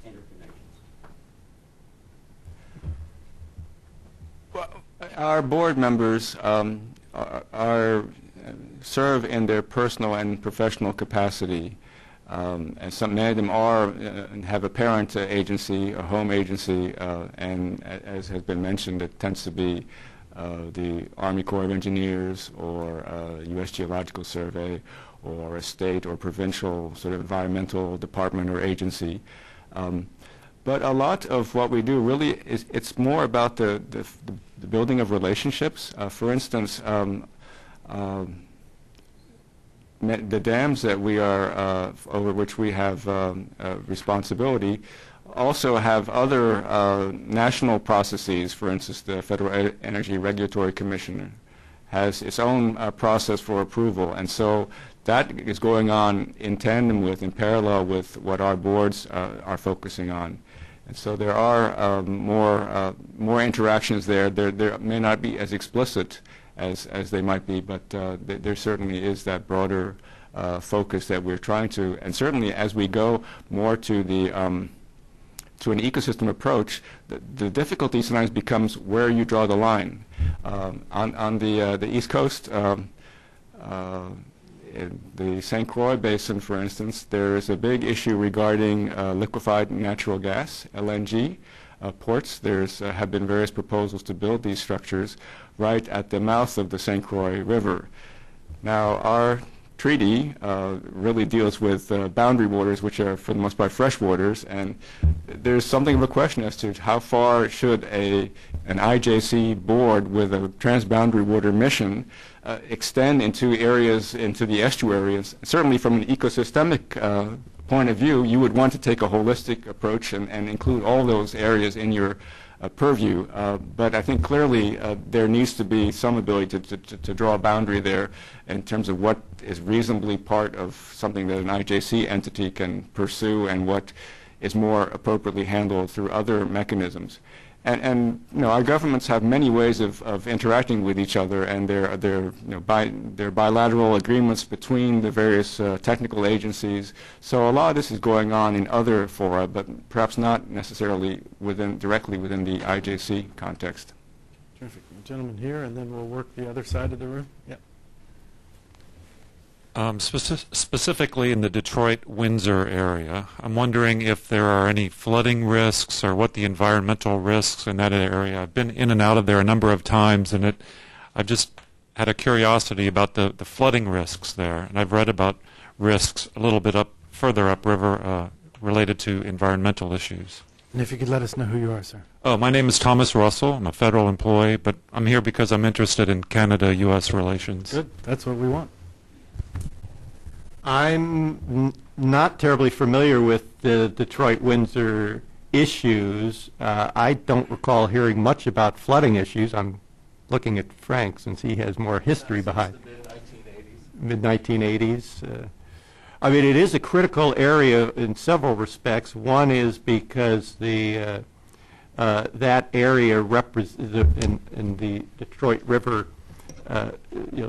interconnections. Well, our board members serve in their personal and professional capacity, and many of them are have a parent agency, a home agency, and as has been mentioned, it tends to be the Army Corps of Engineers or U.S. Geological Survey or a state or provincial sort of environmental department or agency. But a lot of what we do really it's more about the building of relationships. For instance, the dams that we are over which we have responsibility also have other national processes. For instance, the Federal Energy Regulatory Commission has its own process for approval, and so that is going on in tandem with, in parallel with what our boards are focusing on. And so there are more interactions there. There may not be as explicit as they might be, but there certainly is that broader focus that we're trying to, and certainly as we go more to the to an ecosystem approach, the difficulty sometimes becomes where you draw the line. On the East Coast, in the St. Croix Basin, for instance, there is a big issue regarding liquefied natural gas, LNG, ports. There's have been various proposals to build these structures right at the mouth of the St. Croix River. Now, our treaty really deals with boundary waters, which are for the most part fresh waters, and there's something of a question as to how far should an IJC board with a transboundary water mission extend into areas, into the estuaries. Certainly from an ecosystemic point of view, you would want to take a holistic approach and include all those areas in your purview. But I think clearly there needs to be some ability to draw a boundary there in terms of what is reasonably part of something that an IJC entity can pursue and what is more appropriately handled through other mechanisms. And you know, our governments have many ways of interacting with each other, and there are bilateral agreements between the various technical agencies. So a lot of this is going on in other fora, but perhaps not necessarily directly within the IJC context. Terrific. Gentleman here, and then we'll work the other side of the room. Yeah. Specifically in the Detroit-Windsor area, I'm wondering if there are any flooding risks or what the environmental risks in that area. I've been in and out of there a number of times, and I've just had a curiosity about the flooding risks there. And I've read about risks a little bit further upriver related to environmental issues. And if you could let us know who you are, sir. Oh, my name is Thomas Russell. I'm a federal employee, but I'm here because I'm interested in Canada-U.S. relations. Good. That's what we want. I'm not terribly familiar with the Detroit-Windsor issues. I don't recall hearing much about flooding issues. I'm looking at Frank since he has more history behind. Mid-1980s. I mean, it is a critical area in several respects. One is because the that area in the Detroit River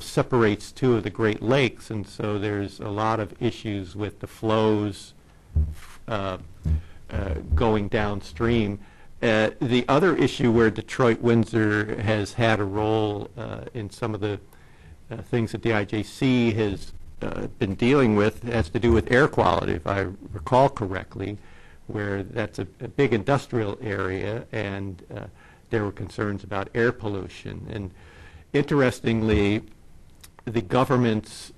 separates two of the Great Lakes, and so there's a lot of issues with the flows going downstream. The other issue where Detroit-Windsor has had a role in some of the things that the IJC has been dealing with has to do with air quality, if I recall correctly, where that's a big industrial area, and there were concerns about air pollution. And interestingly, the government's,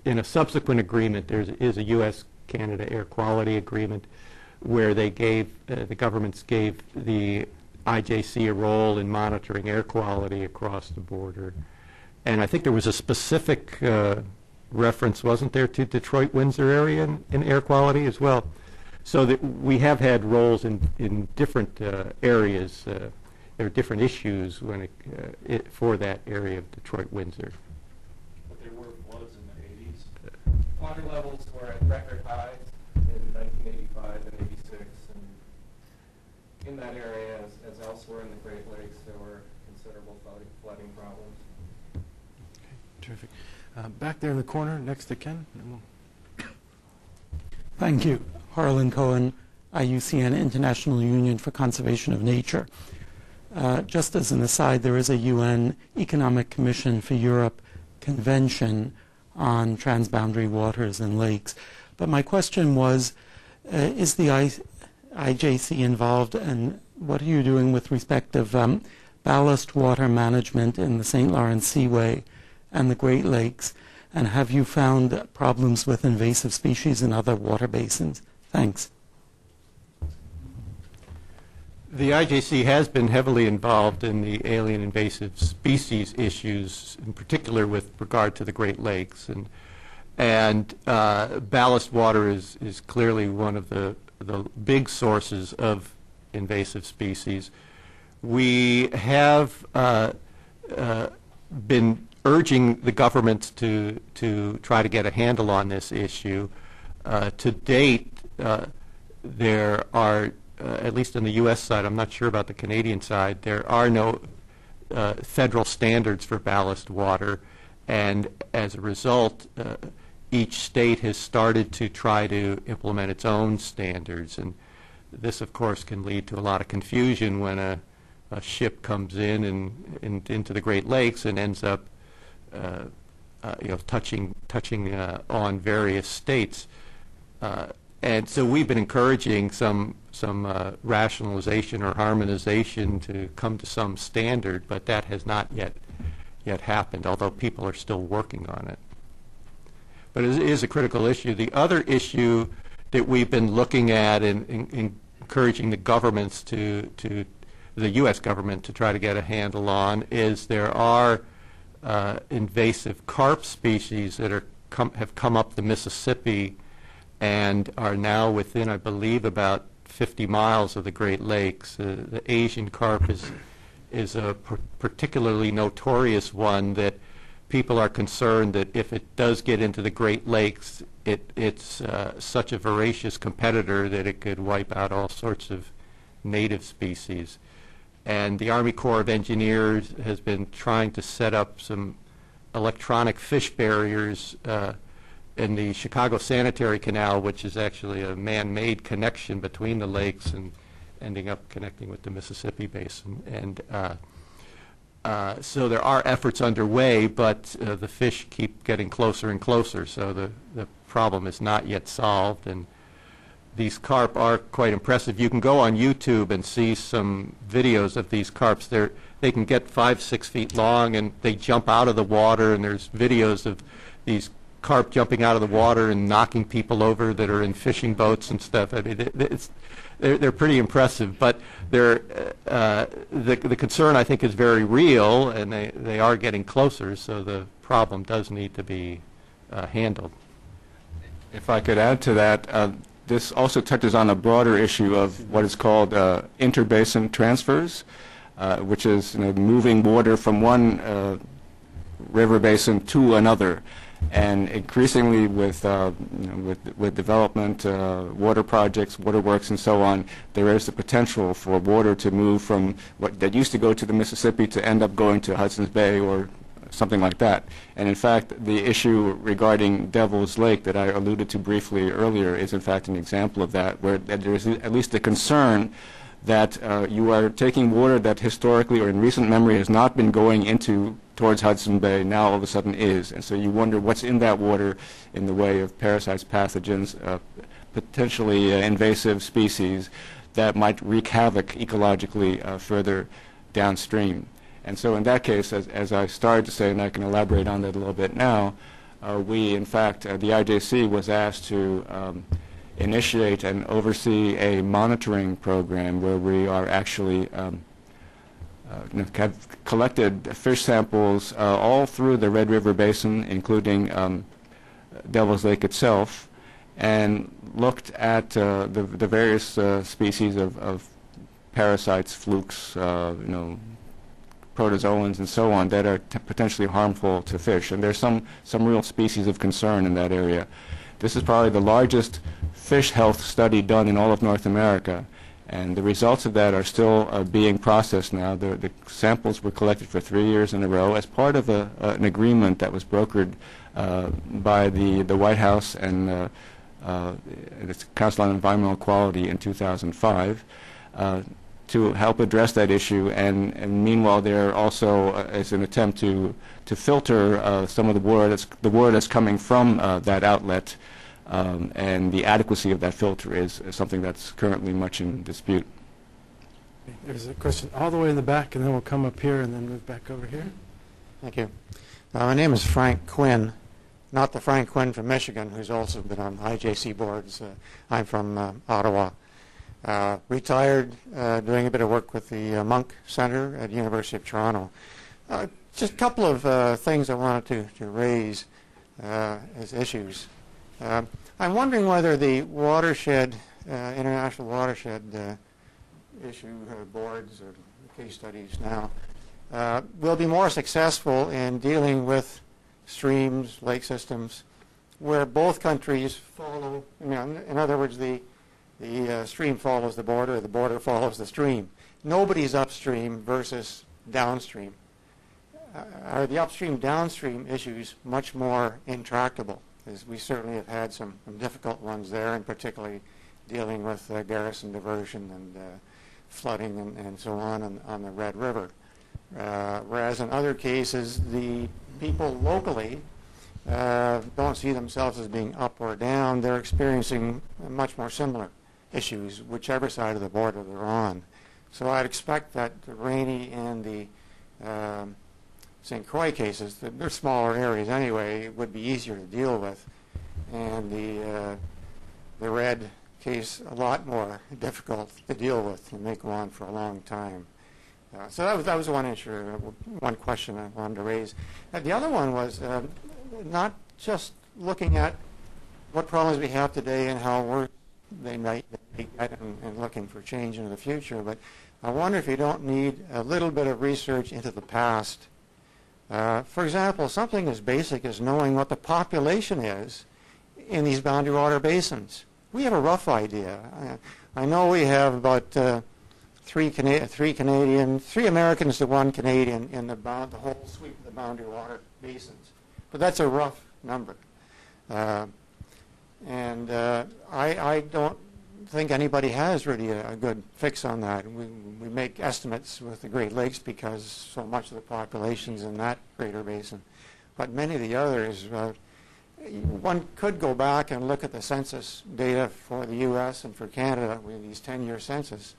in a subsequent agreement, there is a U.S.-Canada air quality agreement where they gave, the governments gave the IJC a role in monitoring air quality across the border. And I think there was a specific reference, wasn't there, to Detroit-Windsor area in air quality as well? So that we have had roles in different areas. There are different issues when for that area of Detroit-Windsor. But there were floods in the 80s. Water levels were at record highs in 1985 and 86. And in that area, as elsewhere in the Great Lakes, there were considerable flooding problems. Terrific. Back there in the corner next to Ken. Thank you. Harlan Cohen, IUCN, International Union for Conservation of Nature. Just as an aside, there is a UN Economic Commission for Europe convention on transboundary waters and lakes. But my question was, is the IJC involved, and what are you doing with respect of ballast water management in the St. Lawrence Seaway and the Great Lakes, and have you found problems with invasive species in other water basins? Thanks. The IJC has been heavily involved in the alien invasive species issues, in particular with regard to the Great Lakes, and ballast water is clearly one of the big sources of invasive species. We have been urging the governments to try to get a handle on this issue. To date, there are, at least on the U.S. side, I'm not sure about the Canadian side, there are no federal standards for ballast water, and as a result, each state has started to try to implement its own standards, and this, of course, can lead to a lot of confusion when a ship comes in and into the Great Lakes and ends up touching on various states, and so we've been encouraging some rationalization or harmonization to come to some standard, but that has not yet happened, although people are still working on it. But it is a critical issue. The other issue that we've been looking at and encouraging the governments the U.S. government to try to get a handle on is there are invasive carp species that have come up the Mississippi and are now within, I believe, about 50 miles of the Great Lakes. The Asian carp is a particularly notorious one that people are concerned that if it does get into the Great Lakes, it's such a voracious competitor that it could wipe out all sorts of native species. And the Army Corps of Engineers has been trying to set up some electronic fish barriers in the Chicago Sanitary Canal, which is actually a man-made connection between the lakes and ending up connecting with the Mississippi Basin. And so there are efforts underway, but the fish keep getting closer and closer, so the problem is not yet solved. And these carp are quite impressive. You can go on YouTube and see some videos of these carps. They can get 5-6 feet long, and they jump out of the water, and there's videos of these carp jumping out of the water and knocking people over that are in fishing boats and stuff. I mean, they're pretty impressive, but the concern, I think, is very real, and they are getting closer, so the problem does need to be handled. If I could add to that, this also touches on a broader issue of what is called interbasin transfers, which is moving water from one river basin to another. And increasingly with development, water projects, waterworks, and so on, there is the potential for water to move from what that used to go to the Mississippi to end up going to Hudson's Bay or something like that. And in fact, the issue regarding Devil's Lake that I alluded to briefly earlier is in fact an example of that, where there is at least a concern that you are taking water that historically or in recent memory has not been going towards Hudson Bay, now all of a sudden is. And so you wonder what's in that water in the way of parasites, pathogens, potentially invasive species that might wreak havoc ecologically further downstream. And so in that case, as I started to say, and I can elaborate on that a little bit now, we, in fact, the IJC was asked to initiate and oversee a monitoring program where we are actually have collected fish samples all through the Red River Basin, including Devil's Lake itself, and looked at the various species of parasites, flukes, protozoans, and so on that are potentially harmful to fish. And there's some real species of concern in that area. This is probably the largest fish health study done in all of North America, and the results of that are still being processed now. The samples were collected for 3 years in a row as part of an agreement that was brokered by the White House and the Council on Environmental Quality in 2005 to help address that issue. And meanwhile, there also is an attempt to filter some of the water that's coming from that outlet. And the adequacy of that filter is something that's currently much in dispute. There's a question all the way in the back, and then we'll come up here and then move back over here. Thank you. My name is Frank Quinn, not the Frank Quinn from Michigan, who's also been on IJC boards. I'm from Ottawa. Retired, doing a bit of work with the Monk Center at the University of Toronto. Just a couple of things I wanted to raise as issues. I'm wondering whether the watershed, International Watershed issue boards or case studies now will be more successful in dealing with streams, lake systems, where both countries follow. In other words, the stream follows the border follows the stream. Nobody's upstream versus downstream. Are the upstream-downstream issues much more intractable? Because we certainly have had some difficult ones there, and particularly dealing with garrison diversion and flooding and so on the Red River. Whereas in other cases, the people locally don't see themselves as being up or down. They're experiencing much more similar issues, whichever side of the border they're on. So I'd expect that the Rainy and the St. Croix cases, they're smaller areas anyway, would be easier to deal with, and the Red case a lot more difficult to deal with, and may go on for a long time. So that was one issue, one question I wanted to raise. The other one was not just looking at what problems we have today and how worse they might get and looking for change into the future, but I wonder if you don't need a little bit of research into the past. For example, something as basic as knowing what the population is in these boundary water basins. We have a rough idea. I know we have about three Americans to one Canadian in the whole sweep of the boundary water basins, but that's a rough number. And I don't think anybody has really a good fix on that. We make estimates with the Great Lakes because so much of the population's in that greater basin. But many of the others, one could go back and look at the census data for the U.S. and for Canada with these 10-year census,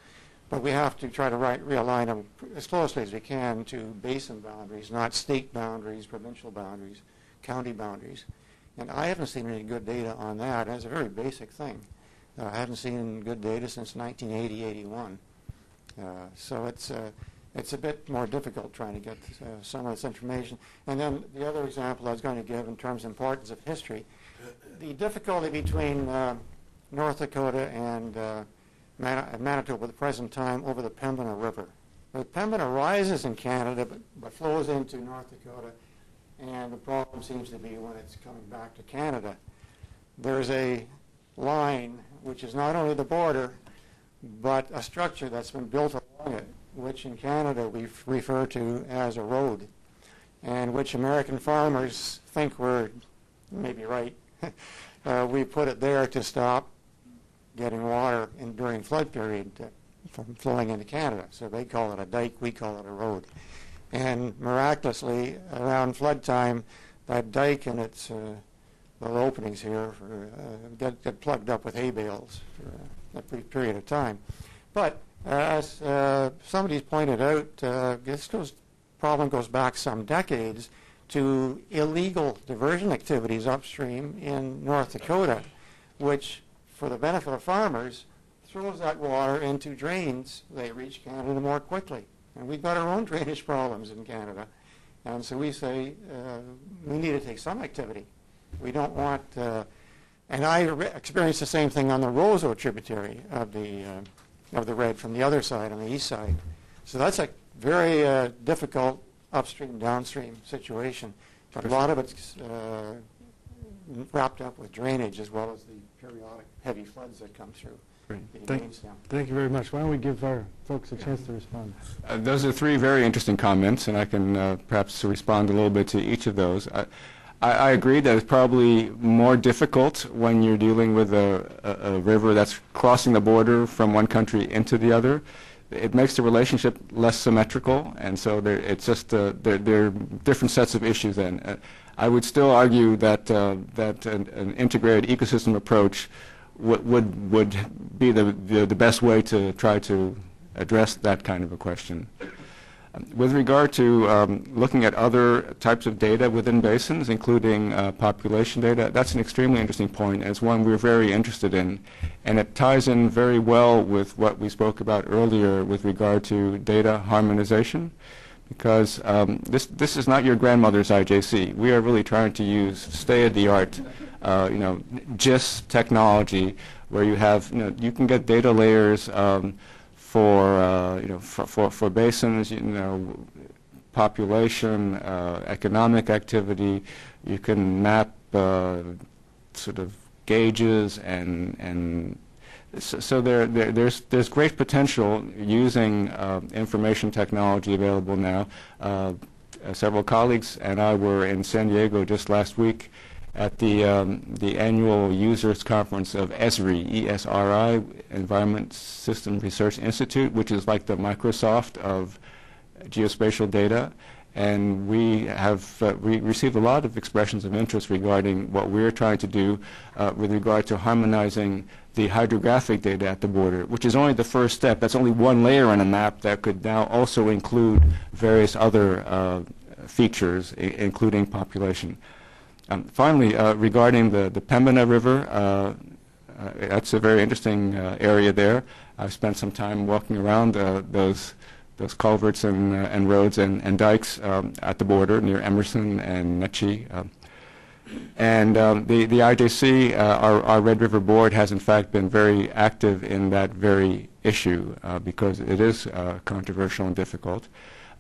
but we have to try to realign them as closely as we can to basin boundaries, not state boundaries, provincial boundaries, county boundaries. And I haven't seen any good data on that. That's a very basic thing. I haven't seen good data since 1980-81. So it's a bit more difficult trying to get some of this information. And then the other example I was going to give in terms of importance of history, the difficulty between North Dakota and Manitoba at the present time over the Pembina River. The Pembina rises in Canada but flows into North Dakota, and the problem seems to be when it's coming back to Canada. There's a line which is not only the border but a structure that's been built along it, which in Canada we refer to as a road, and which American farmers think we're maybe right. We put it there to stop getting water during flood period from flowing into Canada. So they call it a dike, we call it a road. And miraculously, around flood time, that dike and its little openings here get plugged up with hay bales for a brief period of time. But as somebody's pointed out, this problem goes back some decades to illegal diversion activities upstream in North Dakota, which, for the benefit of farmers, throws that water into drains. They reach Canada more quickly. And we've got our own drainage problems in Canada. And so we say we need to take some activity. We don't want, and I experienced the same thing on the Roseau tributary of the Red from the other side, on the east side. So that's a very difficult upstream, downstream situation. But a lot of it's wrapped up with drainage as well as the periodic heavy floods that come through. Great. Thank you very much. Why don't we give our folks a chance to respond? Those are three very interesting comments, and I can perhaps respond a little bit to each of those. I agree that it's probably more difficult when you're dealing with a river that's crossing the border from one country into the other. It makes the relationship less symmetrical, and so it's just there are different sets of issues then. I would still argue that an integrated ecosystem approach would be the best way to try to address that kind of a question. With regard to looking at other types of data within basins, including population data, that's an extremely interesting point, and it's one we're very interested in. And it ties in very well with what we spoke about earlier with regard to data harmonization, because this is not your grandmother's IJC. We are really trying to use state-of-the-art GIS technology, where you have, you can get data layers for basins, population, economic activity. You can map sort of gauges, and so there's great potential using information technology available now. Several colleagues and I were in San Diego just last week at the annual users conference of ESRI, E-S-R-I, Environment System Research Institute, which is like the Microsoft of geospatial data. And we received a lot of expressions of interest regarding what we're trying to do with regard to harmonizing the hydrographic data at the border, which is only the first step. That's only one layer on a map that could now also include various other features, including population. Finally, regarding the Pembina River, that's a very interesting area there. I've spent some time walking around those culverts and roads and dikes at the border near Emerson and Netchie. And the IJC, our Red River Board, has in fact been very active in that very issue because it is controversial and difficult.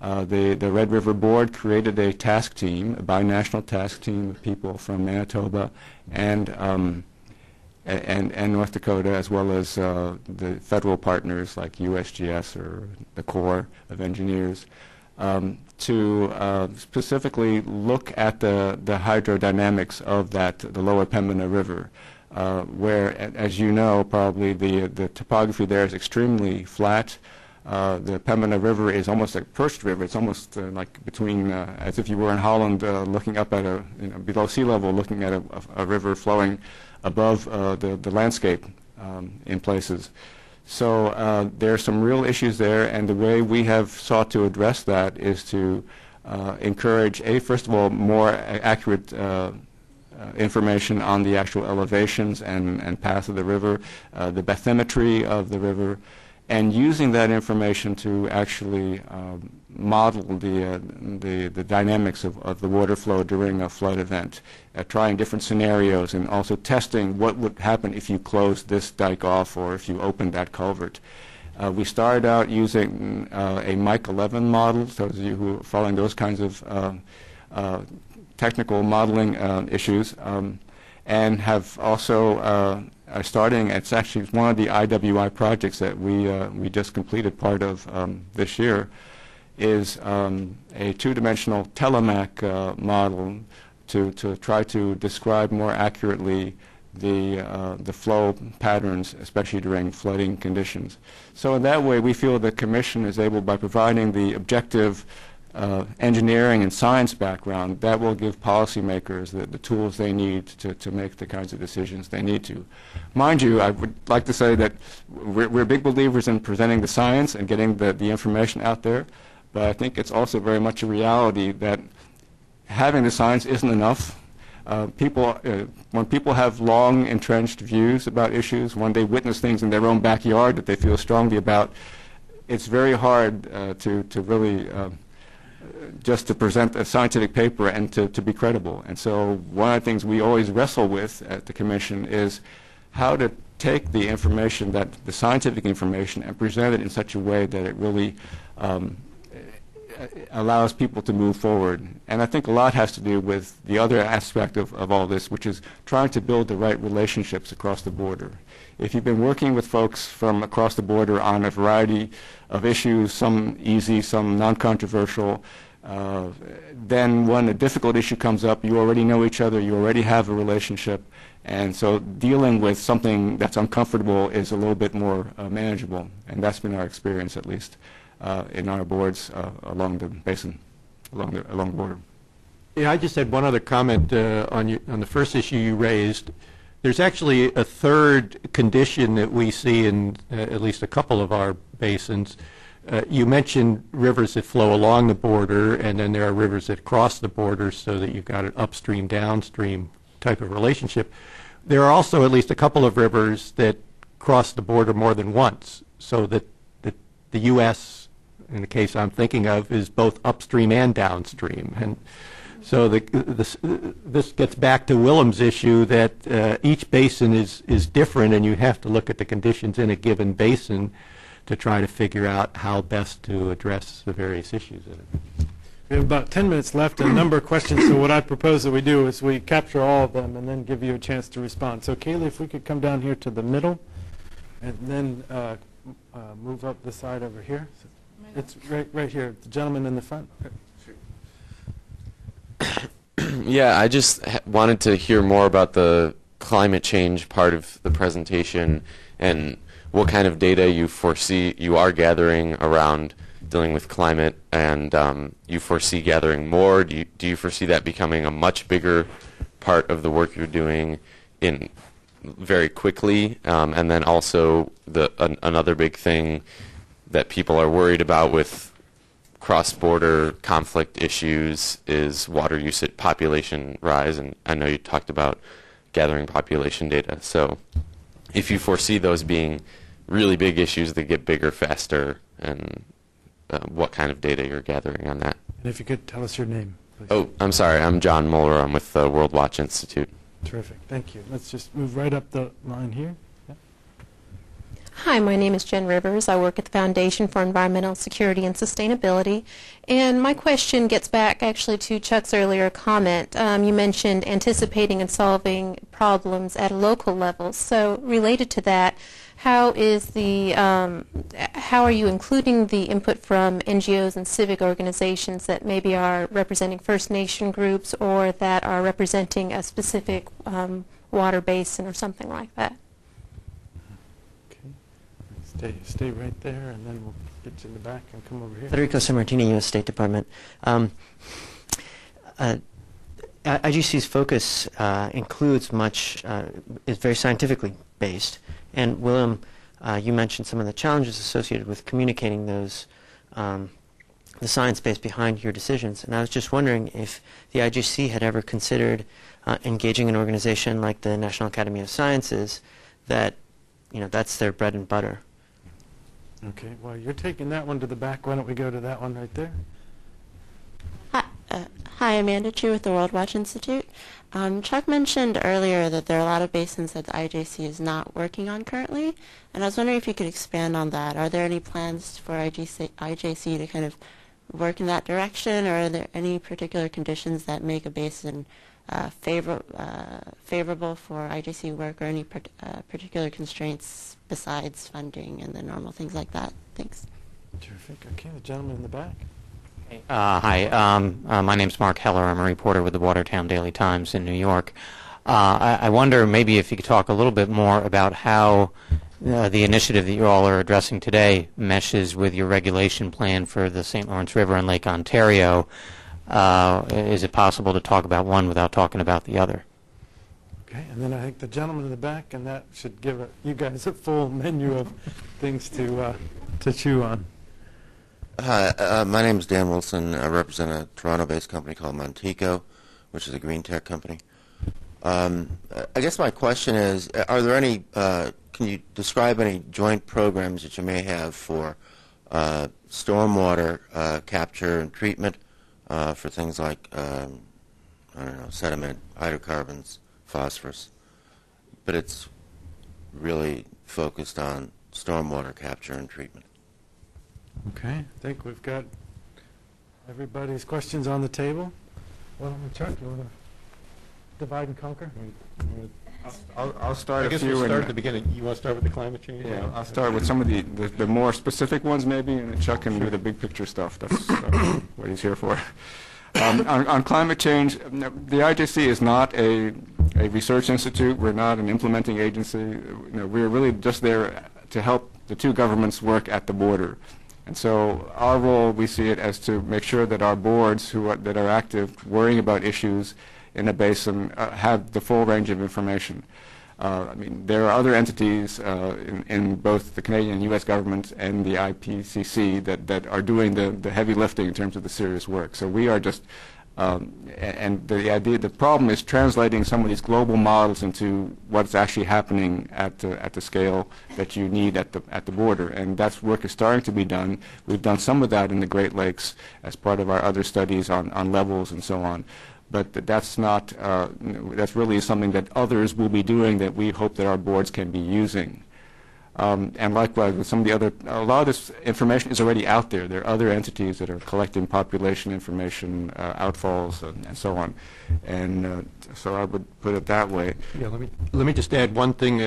The Red River Board created a task team, a binational task team of people from Manitoba and North Dakota, as well as the federal partners like USGS or the Corps of Engineers, to specifically look at the hydrodynamics of the lower Pembina River, where, as you know, probably the topography there is extremely flat. The Pembina River is almost like a perched river. It's almost like between, as if you were in Holland looking up at below sea level, looking at a river flowing above the landscape in places. So there are some real issues there, and the way we have sought to address that is to encourage, first of all, more accurate information on the actual elevations and path of the river, the bathymetry of the river, and using that information to actually model the dynamics of the water flow during a flood event, trying different scenarios and also testing what would happen if you closed this dike off or if you opened that culvert. We started out using a Mike 11 model, those of you who are following those kinds of technical modeling issues, and have also starting, it's actually one of the IWI projects that we just completed part of this year, is a two-dimensional telemac model to try to describe more accurately the flow patterns, especially during flooding conditions. So in that way, we feel the Commission is able, by providing the objective engineering and science background, that will give policymakers the tools they need to make the kinds of decisions they need to. Mind you, I would like to say that we're big believers in presenting the science and getting the information out there, but I think it's also very much a reality that having the science isn't enough. When people have long entrenched views about issues, when they witness things in their own backyard that they feel strongly about, it's very hard to really just to present a scientific paper and to be credible. And so one of the things we always wrestle with at the Commission is how to take the information, the scientific information, and present it in such a way that it really allows people to move forward. And I think a lot has to do with the other aspect of all this, which is trying to build the right relationships across the border. If you've been working with folks from across the border on a variety of issues, some easy, some non-controversial, then when a difficult issue comes up, you already know each other, you already have a relationship, and so dealing with something that's uncomfortable is a little bit more manageable, and that's been our experience, at least, in our boards along the basin, along the border. Yeah, I just had one other comment on the first issue you raised. There's actually a third condition that we see in at least a couple of our basins. You mentioned rivers that flow along the border, and then there are rivers that cross the border, so that you've got an upstream, downstream type of relationship. There are also at least a couple of rivers that cross the border more than once, so that the U.S., in the case I'm thinking of, is both upstream and downstream. And so this gets back to Willem's issue that each basin is different, and you have to look at the conditions in a given basin to try to figure out how best to address the various issues in it. We have about 10 minutes left and a number of questions, so what I propose that we do is we capture all of them and then give you a chance to respond. So Kaylee, if we could come down here to the middle and then move up the side over here. So it's right here, the gentleman in the front. Yeah, I just wanted to hear more about the climate change part of the presentation and what kind of data you foresee you are gathering around dealing with climate, and you foresee gathering more. Do you foresee that becoming a much bigger part of the work you're doing in very quickly? And then also another big thing that people are worried about with cross-border conflict issues is water usage, population rise, and I know you talked about gathering population data. So if you foresee those being really big issues that get bigger faster, and what kind of data you're gathering on that. And if you could tell us your name, please. Oh, I'm sorry. I'm John Mueller. I'm with the World Watch Institute. Terrific. Thank you. Let's just move right up the line here. Hi, my name is Jen Rivers. I work at the Foundation for Environmental Security and Sustainability. And my question gets back actually to Chuck's earlier comment. You mentioned anticipating and solving problems at a local level. So related to that, how are you including the input from NGOs and civic organizations that maybe are representing First Nation groups or that are representing a specific water basin or something like that? Stay right there, and then we'll get you in the back and come over here. Federico Sammartini, U.S. State Department. IGC's focus includes much, is very scientifically based. And Willem, you mentioned some of the challenges associated with communicating those the science base behind your decisions. And I was just wondering if the IGC had ever considered engaging an organization like the National Academy of Sciences that, that's their bread and butter. Okay, well, you're taking that one to the back. Why don't we go to that one right there? Hi, Amanda Chu with the World Watch Institute. Chuck mentioned earlier that there are a lot of basins that the IJC is not working on currently, and I was wondering if you could expand on that. Are there any plans for IJC to kind of work in that direction, or are there any particular conditions that make a basin favorable for IJC work, or any particular constraints besides funding and the normal things like that? Thanks. Terrific. Okay, the gentleman in the back. Hi, my name's Mark Heller. I'm a reporter with the Watertown Daily Times in New York. I wonder maybe if you could talk a little bit more about how the initiative that you all are addressing today meshes with your regulation plan for the St. Lawrence River and Lake Ontario. Is it possible to talk about one without talking about the other? Okay, and then I think the gentleman in the back, and that should give you guys a full menu of things to chew on. Hi, my name is Dan Wilson. I represent a Toronto-based company called Montico, which is a green tech company. I guess my question is, are there any, can you describe any joint programs that you may have for stormwater capture and treatment for things like, I don't know, sediment, hydrocarbons, phosphorus, but it's really focused on stormwater capture and treatment? Okay, I think we've got everybody's questions on the table. Well, Chuck, you want to divide and conquer? I'll start I a guess few. we'll start at the beginning. You want to start with the climate change? Yeah, I'll start with some of the more specific ones maybe, and Chuck can do the big picture stuff. That's what he's here for. On climate change, the IJC is not a research institute. We're not an implementing agency. We're really just there to help the two governments work at the border. And so our role, we see it as to make sure that our boards that are active, worrying about issues in a basin, have the full range of information. I mean, there are other entities in both the Canadian and U.S. government and the IPCC that are doing the heavy lifting in terms of the serious work. So we are just, and the problem is translating some of these global models into what's actually happening at the scale that you need at the border. And that work is starting to be done. We've done some of that in the Great Lakes as part of our other studies on levels and so on. But that's not, that's really something that others will be doing that we hope that our boards can be using. And likewise with some of the other, a lot of this information is already out there. There are other entities that are collecting population information, outfalls, and so on. And so I would put it that way. Yeah, let me just add one thing.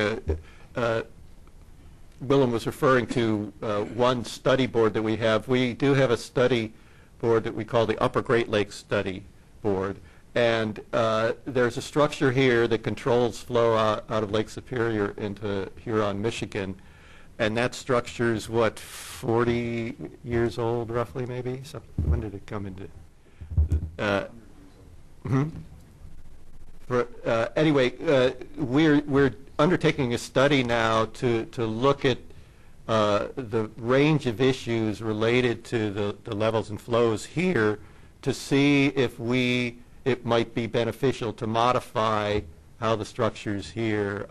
Willem was referring to one study board that we have. We do have a study board that we call the Upper Great Lakes Study Board. And there's a structure here that controls flow out of Lake Superior into Huron, Michigan. And that structure is, what, 40 years old, roughly, maybe? So when did it come into? Anyway, we're undertaking a study now to look at the range of issues related to the levels and flows here to see if it might be beneficial to modify how the structures here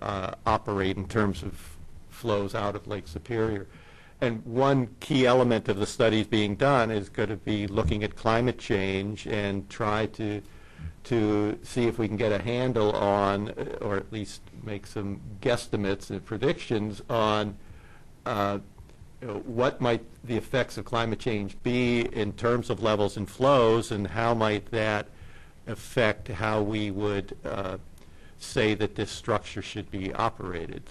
operate in terms of flows out of Lake Superior. And one key element of the studies being done is going to be looking at climate change and try to see if we can get a handle on, or at least make some guesstimates and predictions on what might the effects of climate change be in terms of levels and flows, and how might that affect how we would say that this structure should be operated.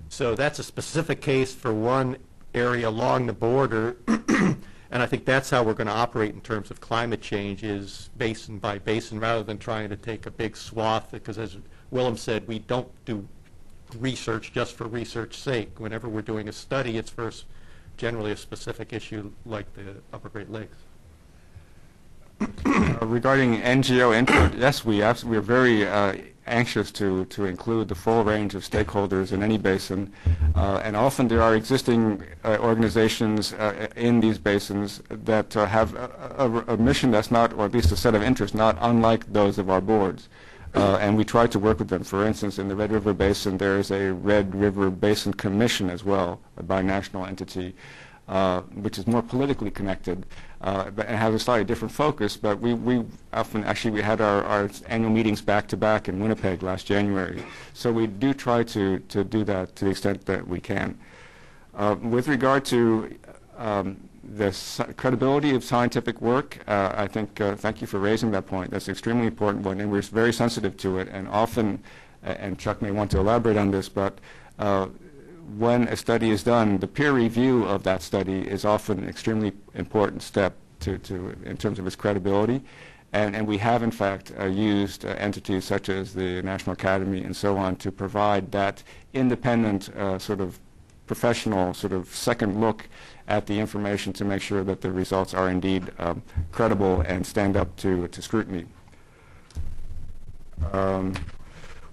So that's a specific case for one area along the border, and I think that's how we're going to operate in terms of climate change, is basin by basin, rather than trying to take a big swath, because as Willem said, we don't do research just for research's sake. Whenever we're doing a study, it's for generally a specific issue like the Upper Great Lakes. Regarding NGO input, yes, we're very anxious to include the full range of stakeholders in any basin, and often there are existing organizations in these basins that have a mission that's not, or at least a set of interests not unlike those of our boards. And we try to work with them. For instance, in the Red River Basin, there is a Red River Basin Commission as well, a binational entity, which is more politically connected, but it has a slightly different focus. But we often, actually, we had our annual meetings back-to-back in Winnipeg last January. So we do try to do that to the extent that we can. With regard to the credibility of scientific work, I think, thank you for raising that point. That's an extremely important one, and we're very sensitive to it. And often, and Chuck may want to elaborate on this, but when a study is done, the peer review of that study is often an extremely important step in terms of its credibility. And we have, in fact, used entities such as the National Academy and so on to provide that independent sort of professional sort of second look at the information to make sure that the results are indeed credible and stand up to scrutiny.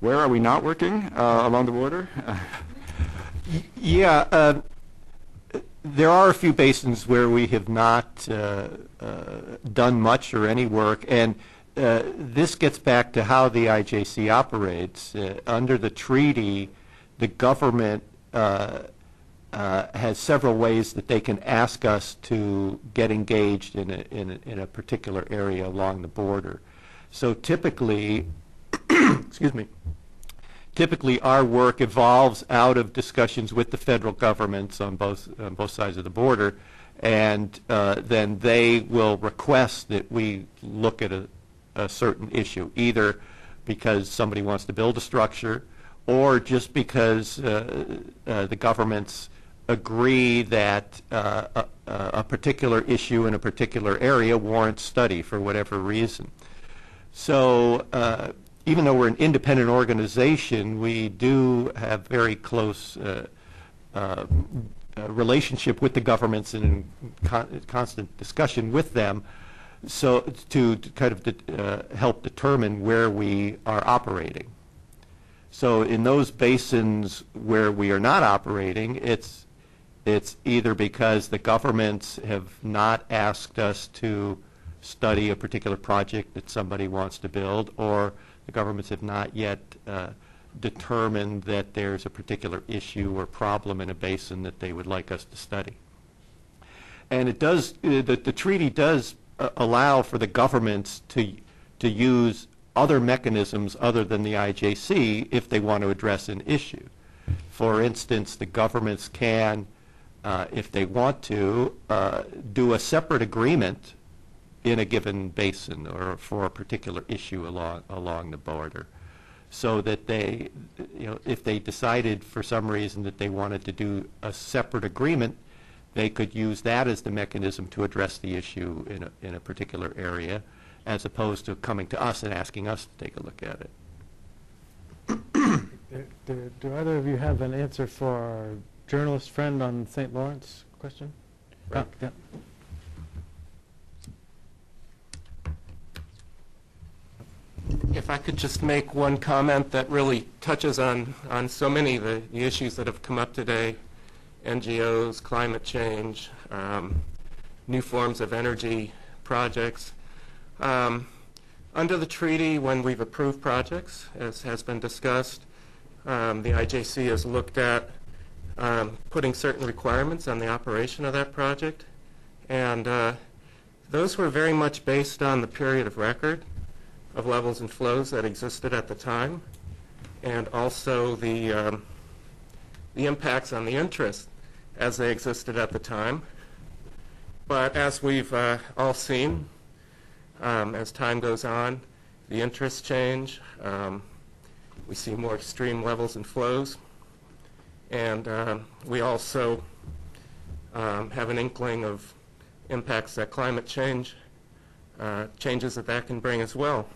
Where are we not working along the border? Yeah, there are a few basins where we have not done much or any work, and this gets back to how the IJC operates. Under the treaty, the government has several ways that they can ask us to get engaged in a particular area along the border. So typically, excuse me, typically our work evolves out of discussions with the federal governments on both sides of the border, and then they will request that we look at a certain issue, either because somebody wants to build a structure or just because the governments agree that a particular issue in a particular area warrants study for whatever reason. So even though we're an independent organization, we do have very close relationship with the governments and in constant discussion with them, so to kind of help determine where we are operating. So in those basins where we are not operating, it's either because the governments have not asked us to study a particular project that somebody wants to build, or the governments have not yet determined that there's a particular issue or problem in a basin that they would like us to study. And it does, the treaty does allow for the governments to use other mechanisms other than the IJC if they want to address an issue. For instance, the governments can, if they want to, do a separate agreement in a given basin or for a particular issue along the border, so that they, if they decided for some reason that they wanted to do a separate agreement, they could use that as the mechanism to address the issue in a particular area, as opposed to coming to us and asking us to take a look at it. Do either of you have an answer for our journalist friend on St. Lawrence question? Right. Yeah. If I could just make one comment that really touches on so many of the issues that have come up today: NGOs, climate change, new forms of energy projects. Under the treaty, when we've approved projects, as has been discussed, the IJC has looked at putting certain requirements on the operation of that project, and those were very much based on the period of record of levels and flows that existed at the time, and also the impacts on the interest as they existed at the time. But as we've all seen, as time goes on, the interests change. We see more extreme levels and flows, and we also have an inkling of impacts that climate change, changes that can bring as well.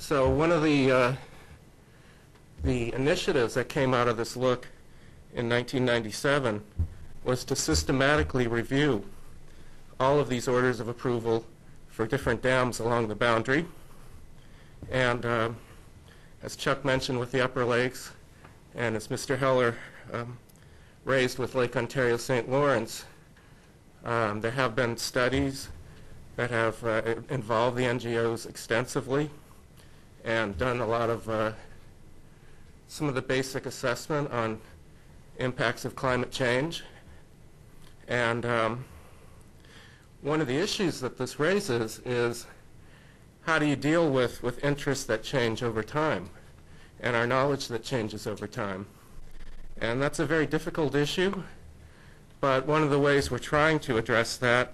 So one of the initiatives that came out of this look in 1997 was to systematically review all of these orders of approval for different dams along the boundary. And as Chuck mentioned with the Upper Lakes, and as Mr. Heller raised with Lake Ontario St. Lawrence, there have been studies that have involved the NGOs extensively and done a lot of some of the basic assessment on impacts of climate change. And one of the issues that this raises is how do you deal with interests that change over time and our knowledge that changes over time. And that's a very difficult issue, but one of the ways we're trying to address that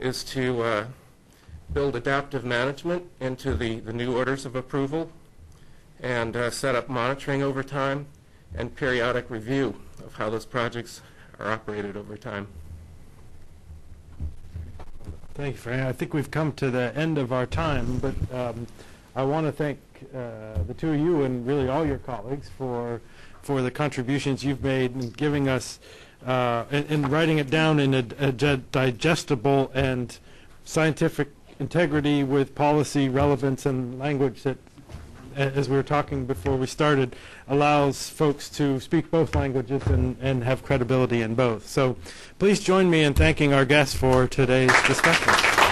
is to build adaptive management into the new orders of approval and set up monitoring over time and periodic review of how those projects are operated over time. Thank you, Frank. I think we've come to the end of our time, but I want to thank the two of you and really all your colleagues for the contributions you've made in giving us and writing it down in a digestible and scientific integrity with policy relevance and language that, as we were talking before we started, allows folks to speak both languages and have credibility in both. So please join me in thanking our guests for today's discussion.